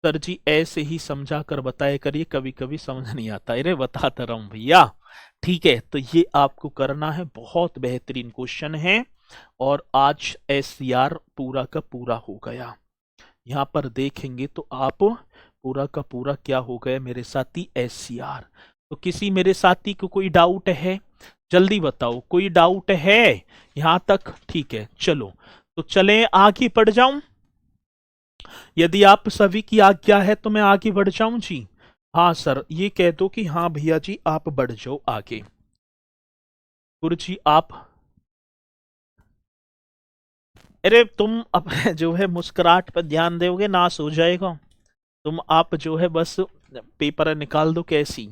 सर जी, ऐसे ही समझा कर बताया करिए, कभी कभी समझ नहीं आता, अरे बताता रहूं भैया। ठीक है, तो ये आपको करना है, बहुत बेहतरीन क्वेश्चन है, और आज SCR पूरा का पूरा हो गया। यहाँ पर देखेंगे तो आप पूरा का पूरा क्या हो गया मेरे साथी, SCR। तो किसी मेरे साथी को कोई डाउट है, जल्दी बताओ, कोई डाउट है यहाँ तक, ठीक है चलो। तो चलें आगे बढ़ जाऊं? यदि आप सभी की आज्ञा है तो मैं आगे बढ़ जाऊं जी। हाँ सर, ये कह दो कि हाँ भैया जी आप बढ़ जाओ आगे। गुरु जी आप, अरे तुम अपने जो है मुस्कुराहट पर ध्यान दोगे नाश हो जाएगा। तुम आप जो है बस पेपर निकाल दो कैसी,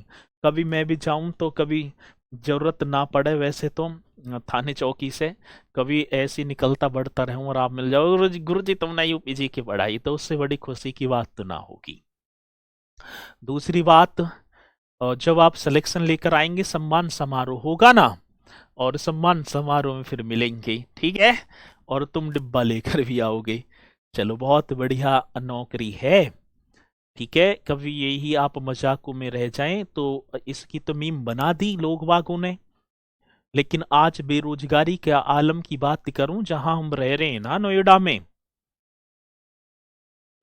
कभी मैं भी जाऊं तो कभी जरूरत ना पड़े वैसे तो थाने चौकी से, कभी ऐसी निकलता बढ़ता रहूं और आप मिल जाओ। गुरु जी तुमने यूपीजी की पढ़ाई, तो उससे बड़ी खुशी की बात तो ना होगी। दूसरी बात, जब आप सिलेक्शन लेकर आएंगे सम्मान समारोह होगा ना, और सम्मान समारोह में फिर मिलेंगे, ठीक है? और तुम डिब्बा लेकर भी आओगे। चलो बहुत बढ़िया नौकरी है, ठीक है? कभी यही आप मजाकों में रह जाएं तो इसकी तो मीम बना दी लोग बागों ने। लेकिन आज बेरोजगारी के आलम की बात करूं, जहां हम रह रहे हैं ना नोएडा में,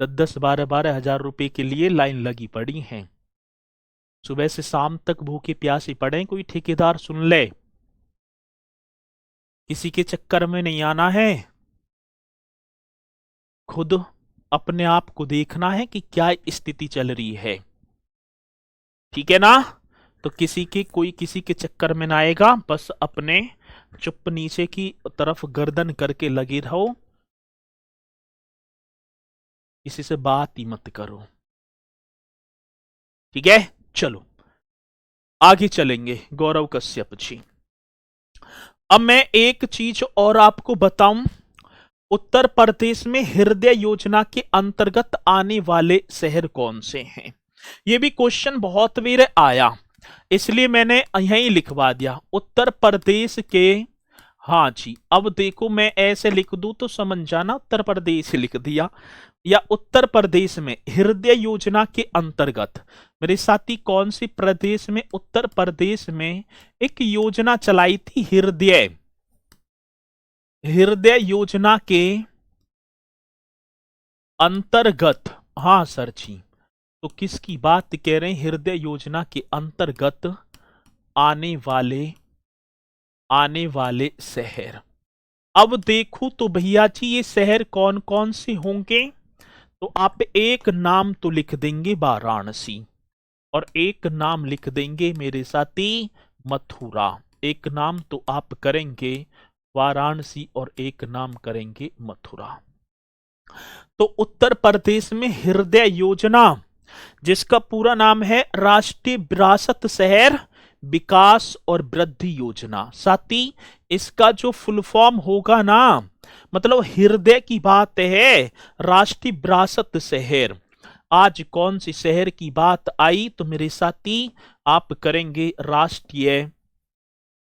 10-10 12-12 हजार रुपए के लिए लाइन लगी पड़ी हैं। सुबह से शाम तक भूखे प्यासे पड़े, कोई ठेकेदार सुन ले। किसी के चक्कर में नहीं आना है, खुद अपने आप को देखना है कि क्या स्थिति चल रही है, ठीक है ना? तो कोई किसी के चक्कर में ना आएगा, बस अपने चुप नीचे की तरफ गर्दन करके लगे रहो, किसी से बात ही मत करो, ठीक है? चलो आगे चलेंगे गौरव कश्यप जी। अब मैं एक चीज और आपको बताऊं, उत्तर प्रदेश में हृदय योजना के अंतर्गत आने वाले शहर कौन से हैं? ये भी क्वेश्चन बहुत बार आया, इसलिए मैंने यहीं लिखवा दिया उत्तर प्रदेश के। हाँ जी, अब देखो मैं ऐसे लिख दूं तो समझ जाना, उत्तर प्रदेश लिख दिया। या उत्तर प्रदेश में हृदय योजना के अंतर्गत, मेरे साथी कौन सी प्रदेश में, उत्तर प्रदेश में एक योजना चलाई थी हृदय हृदय योजना के अंतर्गत। हाँ सर जी, तो किसकी बात कह रहे हैं? हृदय योजना के अंतर्गत आने वाले शहर। अब देखो तो भैया जी ये शहर कौन कौन से होंगे, तो आप एक नाम तो लिख देंगे वाराणसी, और एक नाम लिख देंगे मेरे साथी मथुरा। एक नाम तो आप करेंगे वाराणसी और एक नाम करेंगे मथुरा। तो उत्तर प्रदेश में हृदय योजना, जिसका पूरा नाम है राष्ट्रीय विरासत शहर विकास और वृद्धि योजना। साथी इसका जो फुल फॉर्म होगा ना, मतलब हृदय की बात है, राष्ट्रीय विरासत शहर। आज कौन सी शहर की बात आई तो मेरे साथी आप करेंगे राष्ट्रीय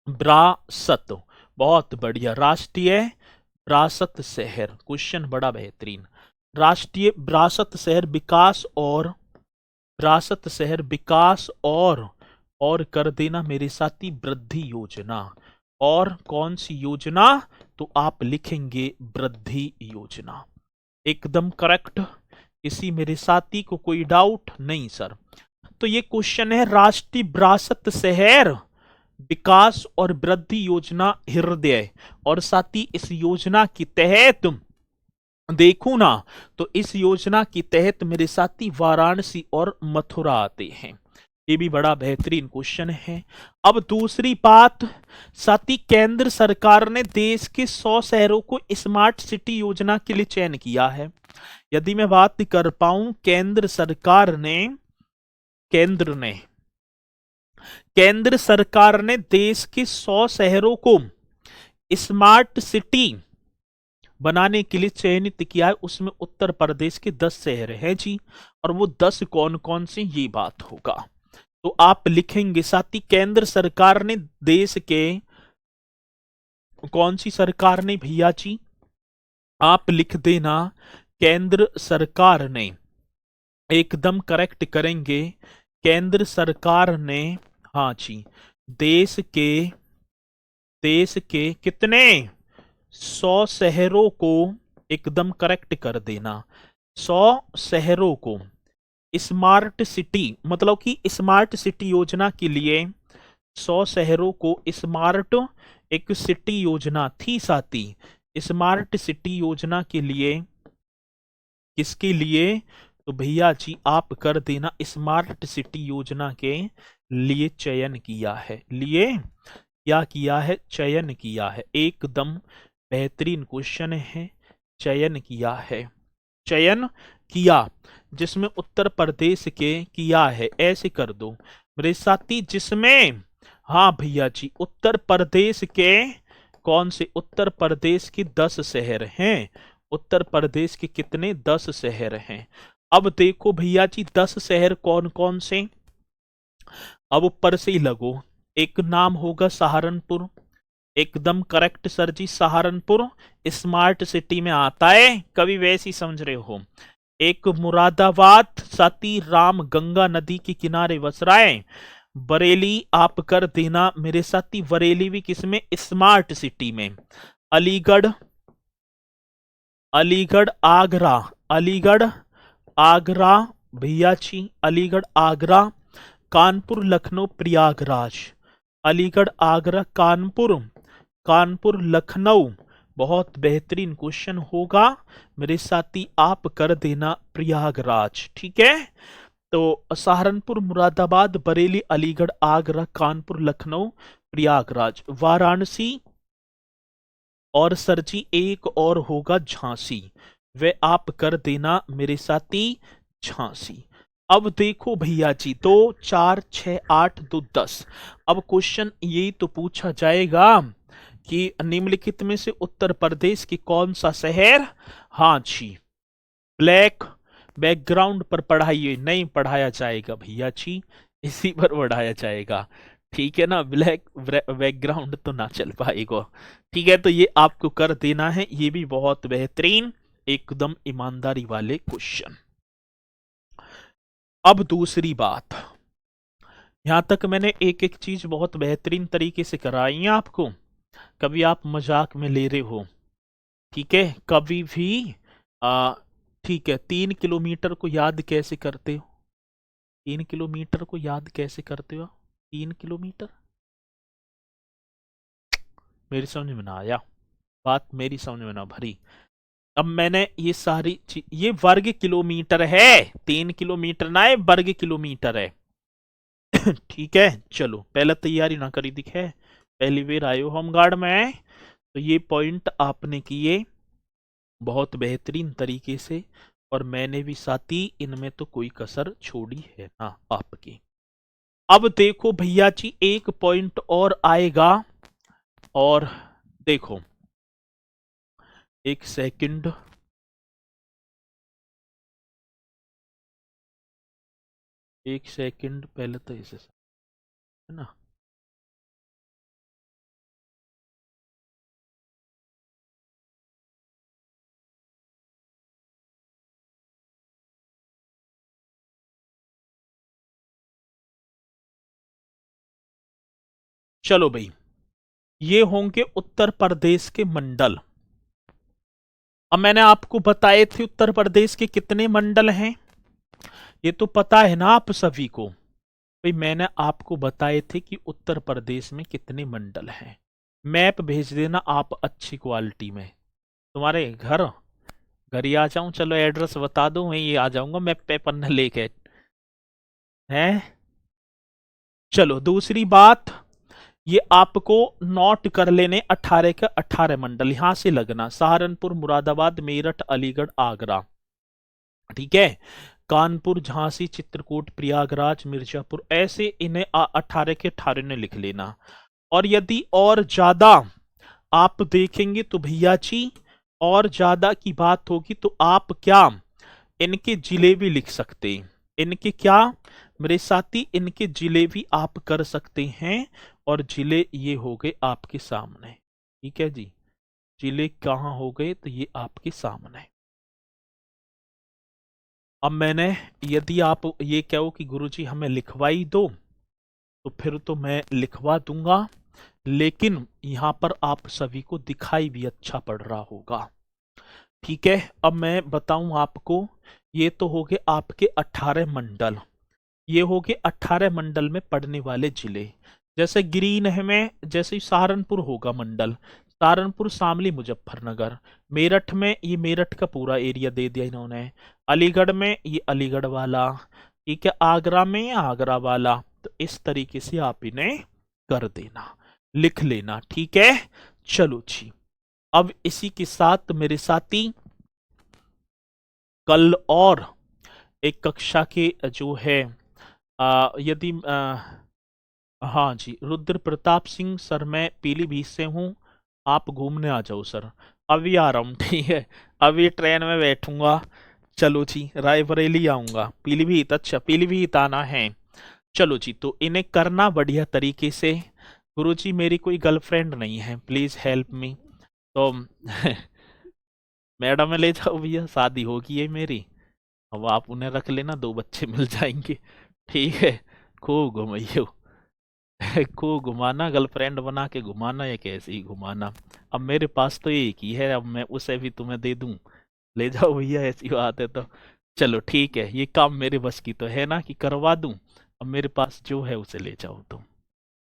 विरासत। बहुत बढ़िया, राष्ट्रीय विरासत शहर, क्वेश्चन बड़ा बेहतरीन। राष्ट्रीय विरासत शहर विकास और विरासत शहर विकास और कर देना मेरे साथी वृद्धि योजना। और कौन सी योजना, तो आप लिखेंगे वृद्धि योजना। एकदम करेक्ट, किसी मेरे साथी को कोई डाउट नहीं सर? तो ये क्वेश्चन है राष्ट्रीय विरासत शहर विकास और वृद्धि योजना हृदय। और साथी इस योजना के तहत देखूं ना, तो इस योजना के तहत मेरे साथी वाराणसी और मथुरा आते हैं। ये भी बड़ा बेहतरीन क्वेश्चन है। अब दूसरी बात, साथी केंद्र सरकार ने देश के 100 शहरों को स्मार्ट सिटी योजना के लिए चयन किया है। यदि मैं बात कर पाऊं, केंद्र सरकार ने देश के 100 शहरों को स्मार्ट सिटी बनाने के लिए चयनित किया है। उसमें उत्तर प्रदेश के 10 शहर हैं जी, और वो 10 कौन कौन से, ये बात होगा। तो आप लिखेंगे साथी केंद्र सरकार ने देश के, कौन सी सरकार ने भैया जी, आप लिख देना केंद्र सरकार ने, एकदम करेक्ट करेंगे केंद्र सरकार ने। हाँ जी, देश के कितने 100 शहरों को, एकदम करेक्ट कर देना 100 शहरों को स्मार्ट सिटी, मतलब कि स्मार्ट सिटी योजना के लिए 100 शहरों को स्मार्ट एक सिटी योजना थी साथी, स्मार्ट सिटी योजना के लिए, किसके लिए? तो भैया जी आप कर देना स्मार्ट सिटी योजना के लिए चयन किया है, लिए क्या किया है? चयन किया है। एकदम बेहतरीन क्वेश्चन है, चयन किया है, चयन किया, जिसमें उत्तर प्रदेश के किया है, ऐसे कर दो मेरे साथी, जिसमें, हाँ भैया जी उत्तर प्रदेश के कौन से? उत्तर प्रदेश के 10 शहर हैं। उत्तर प्रदेश के कितने? 10 शहर हैं। अब देखो भैया जी 10 शहर कौन कौन से, अब ऊपर से ही लगो। एक नाम होगा सहारनपुर, एकदम करेक्ट सर जी, सहारनपुर स्मार्ट सिटी में आता है, कभी वैसे ही समझ रहे हो। एक मुरादाबाद, साथी राम गंगा नदी के किनारे बस रहा है। बरेली आप कर देना मेरे साथी, बरेली भी किसमें? स्मार्ट सिटी में। अलीगढ़, अलीगढ़ आगरा, अलीगढ़ आगरा भैया जी, अलीगढ़ आगरा। कानपुर लखनऊ प्रयागराज, अलीगढ़ आगरा कानपुर, कानपुर लखनऊ। बहुत बेहतरीन क्वेश्चन होगा मेरे साथी, आप कर देना प्रयागराज, ठीक है। तो सहारनपुर, मुरादाबाद, बरेली, अलीगढ़ आगरा, कानपुर लखनऊ प्रयागराज। वाराणसी, और सर जी एक और होगा झांसी, वे आप कर देना मेरे साथी झांसी। अब देखो भैया जी 2 4 6 8 2 10, अब क्वेश्चन ये तो पूछा जाएगा कि निम्नलिखित में से उत्तर प्रदेश की कौन सा शहर, हाँ जी ब्लैक बैकग्राउंड पर पढ़ाइए, नहीं पढ़ाया जाएगा भैया जी, इसी पर पढ़ाया जाएगा, ठीक है ना। ब्लैक बैकग्राउंड तो ना चल पाएगा, ठीक है। तो ये आपको कर देना है, ये भी बहुत बेहतरीन एकदम ईमानदारी वाले क्वेश्चन। अब दूसरी बात, यहां तक मैंने एक एक चीज बहुत बेहतरीन तरीके से कराई है आपको, कभी आप मजाक में ले रहे हो, ठीक है, कभी भी ठीक है। 3 किलोमीटर को याद कैसे करते हो? 3 किलोमीटर को याद कैसे करते हो? 3 किलोमीटर, मेरी समझ में ना आया, बात मेरी समझ में ना भरी। अब मैंने ये सारी चीज, ये वर्ग किलोमीटर है, 3 किलोमीटर ना है, वर्ग किलोमीटर है ठीक है। चलो पहले तैयारी ना करी दिखे, पहली बार आयो होमगार्ड में, तो ये पॉइंट आपने किए बहुत बेहतरीन तरीके से, और मैंने भी साथी इनमें तो कोई कसर छोड़ी है ना आपकी। अब देखो भैया जी एक पॉइंट और आएगा, और देखो एक सेकंड, एक सेकंड, पहले तो इसे है ना, चलो भाई ये होंगे उत्तर प्रदेश के मंडल। अब मैंने आपको बताए थे उत्तर प्रदेश के कितने मंडल हैं, ये तो पता है ना आप सभी को। भाई मैंने आपको बताए थे कि उत्तर प्रदेश में कितने मंडल हैं। मैप भेज देना आप अच्छी क्वालिटी में, तुम्हारे घर घर ही आ जाऊं, चलो एड्रेस बता दो, मैं ये आ जाऊंगा मैप पे पन्ना लेके, हैं। चलो दूसरी बात, ये आपको नोट कर लेने 18 के 18 मंडल, यहां से लगना सहारनपुर, मुरादाबाद, मेरठ, अलीगढ़, आगरा, ठीक है। कानपुर, झांसी, चित्रकूट, प्रयागराज, मिर्जापुर, ऐसे इन्हें 18 के 18 ने लिख लेना। और यदि और ज्यादा आप देखेंगे तो भैया जी और ज्यादा की बात होगी तो आप क्या इनके जिले भी लिख सकते हैं, इनके क्या मेरे साथी, इनके जिले भी आप कर सकते हैं, और जिले ये हो गए आपके सामने, ठीक है जी। जिले कहाँ हो गए? तो ये आपके सामने। अब मैंने, यदि आप ये कहो कि गुरुजी हमें लिखवाई दो, तो फिर तो मैं लिखवा दूंगा, लेकिन यहां पर आप सभी को दिखाई भी अच्छा पड़ रहा होगा, ठीक है। अब मैं बताऊं आपको, ये तो हो गए आपके 18 मंडल, ये हो गए 18 मंडल में पड़ने वाले जिले। जैसे ग्रीन है में, जैसे सहारनपुर होगा मंडल, सहारनपुर, शामली, मुजफ्फरनगर। मेरठ में ये मेरठ का पूरा एरिया दे दिया इन्होंने। अलीगढ़ में ये अलीगढ़ वाला, ठीक है। आगरा में ये आगरा वाला। तो इस तरीके से आप इन्हें कर देना, लिख लेना, ठीक है। चलो जी, अब इसी के साथ मेरे साथी कल और एक कक्षा के जो है यदि हाँ जी, रुद्र प्रताप सिंह सर, मैं पीलीभीत से हूँ, आप घूमने आ जाओ सर। अभी आ रहा हूँ, ठीक है, अभी ट्रेन में बैठूंगा। चलो जी, रायबरेली आऊंगा। पीलीभीत, अच्छा पीलीभीत आना है। चलो जी, तो इन्हें करना बढ़िया तरीके से। गुरुजी मेरी कोई गर्लफ्रेंड नहीं है, प्लीज हेल्प मी। तो मैडम में ले जाओ भैया, शादी होगी है मेरी। अब आप उन्हें रख लेना, 2 बच्चे मिल जाएंगे, ठीक है। खूब घुमाइयो, खूब घुमाना, गर्लफ्रेंड बना के घुमाना, या कैसे ही घुमाना। अब मेरे पास तो एक ही है, अब मैं उसे भी तुम्हें दे दूं। ले जाओ भैया, ऐसी बात है तो। चलो ठीक है, ये काम मेरे बस की तो है ना कि करवा दूं। अब मेरे पास जो है उसे ले जाओ तुम,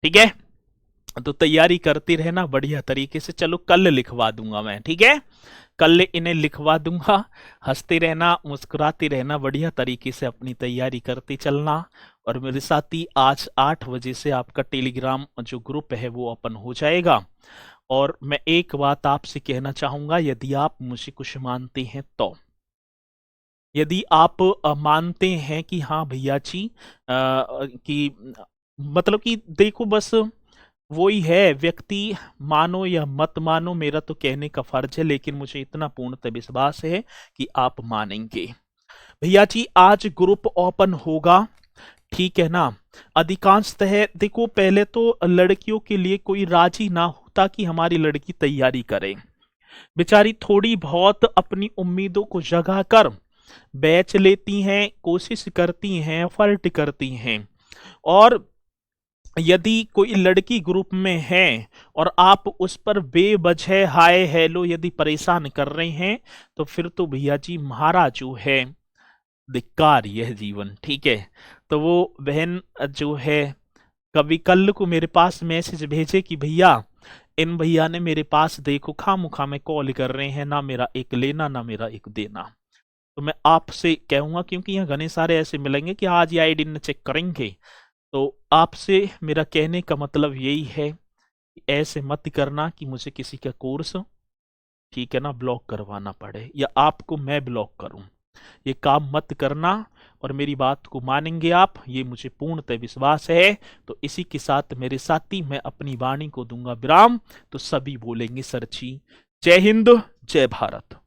ठीक है। तो तैयारी करती रहना बढ़िया तरीके से। चलो कल लिखवा दूंगा मैं, ठीक है। कल इन्हें लिखवा दूंगा। हंसते रहना, मुस्कुराते रहना, बढ़िया तरीके से अपनी तैयारी करते चलना। और मेरे साथी आज 8 बजे से आपका टेलीग्राम जो ग्रुप है वो ओपन हो जाएगा। और मैं एक बात आपसे कहना चाहूंगा, यदि आप मुझे कुछ मानते हैं तो, यदि आप मानते हैं कि हाँ भैया जी कि मतलब कि देखो बस वो ही है व्यक्ति, मानो या मत मानो, मेरा तो कहने का फर्ज है, लेकिन मुझे इतना पूर्णतः विश्वास है कि आप मानेंगे। भैया जी आज ग्रुप ओपन होगा, ठीक है ना। अधिकांशतः देखो, पहले तो लड़कियों के लिए कोई राजी ना होता कि हमारी लड़की तैयारी करे। बेचारी थोड़ी बहुत अपनी उम्मीदों को जगा कर बैच लेती हैं, कोशिश करती हैं, एफर्ट करती हैं। और यदि कोई लड़की ग्रुप में है और आप उस पर बेवजह हाय हेलो यदि परेशान कर रहे हैं, तो फिर तो भैया जी महाराज जो है धिक्कार यह जीवन, ठीक है। तो वो बहन जो है कभी कल को मेरे पास मैसेज भेजे कि भैया इन भैया ने मेरे पास देखो खामुखा में कॉल कर रहे हैं, ना मेरा एक लेना ना मेरा एक देना। तो मैं आपसे कहूंगा, क्योंकि यहाँ घने सारे ऐसे मिलेंगे कि आज ये आईडी ने चेक करेंगे, तो आपसे मेरा कहने का मतलब यही है कि ऐसे मत करना कि मुझे किसी का कोर्स, ठीक है ना, ब्लॉक करवाना पड़े या आपको मैं ब्लॉक करूं। ये काम मत करना, और मेरी बात को मानेंगे आप, ये मुझे पूर्णतः विश्वास है। तो इसी के साथ मेरे साथी मैं अपनी वाणी को दूंगा विराम। तो सभी बोलेंगे सर जी, जय हिंद, जय भारत।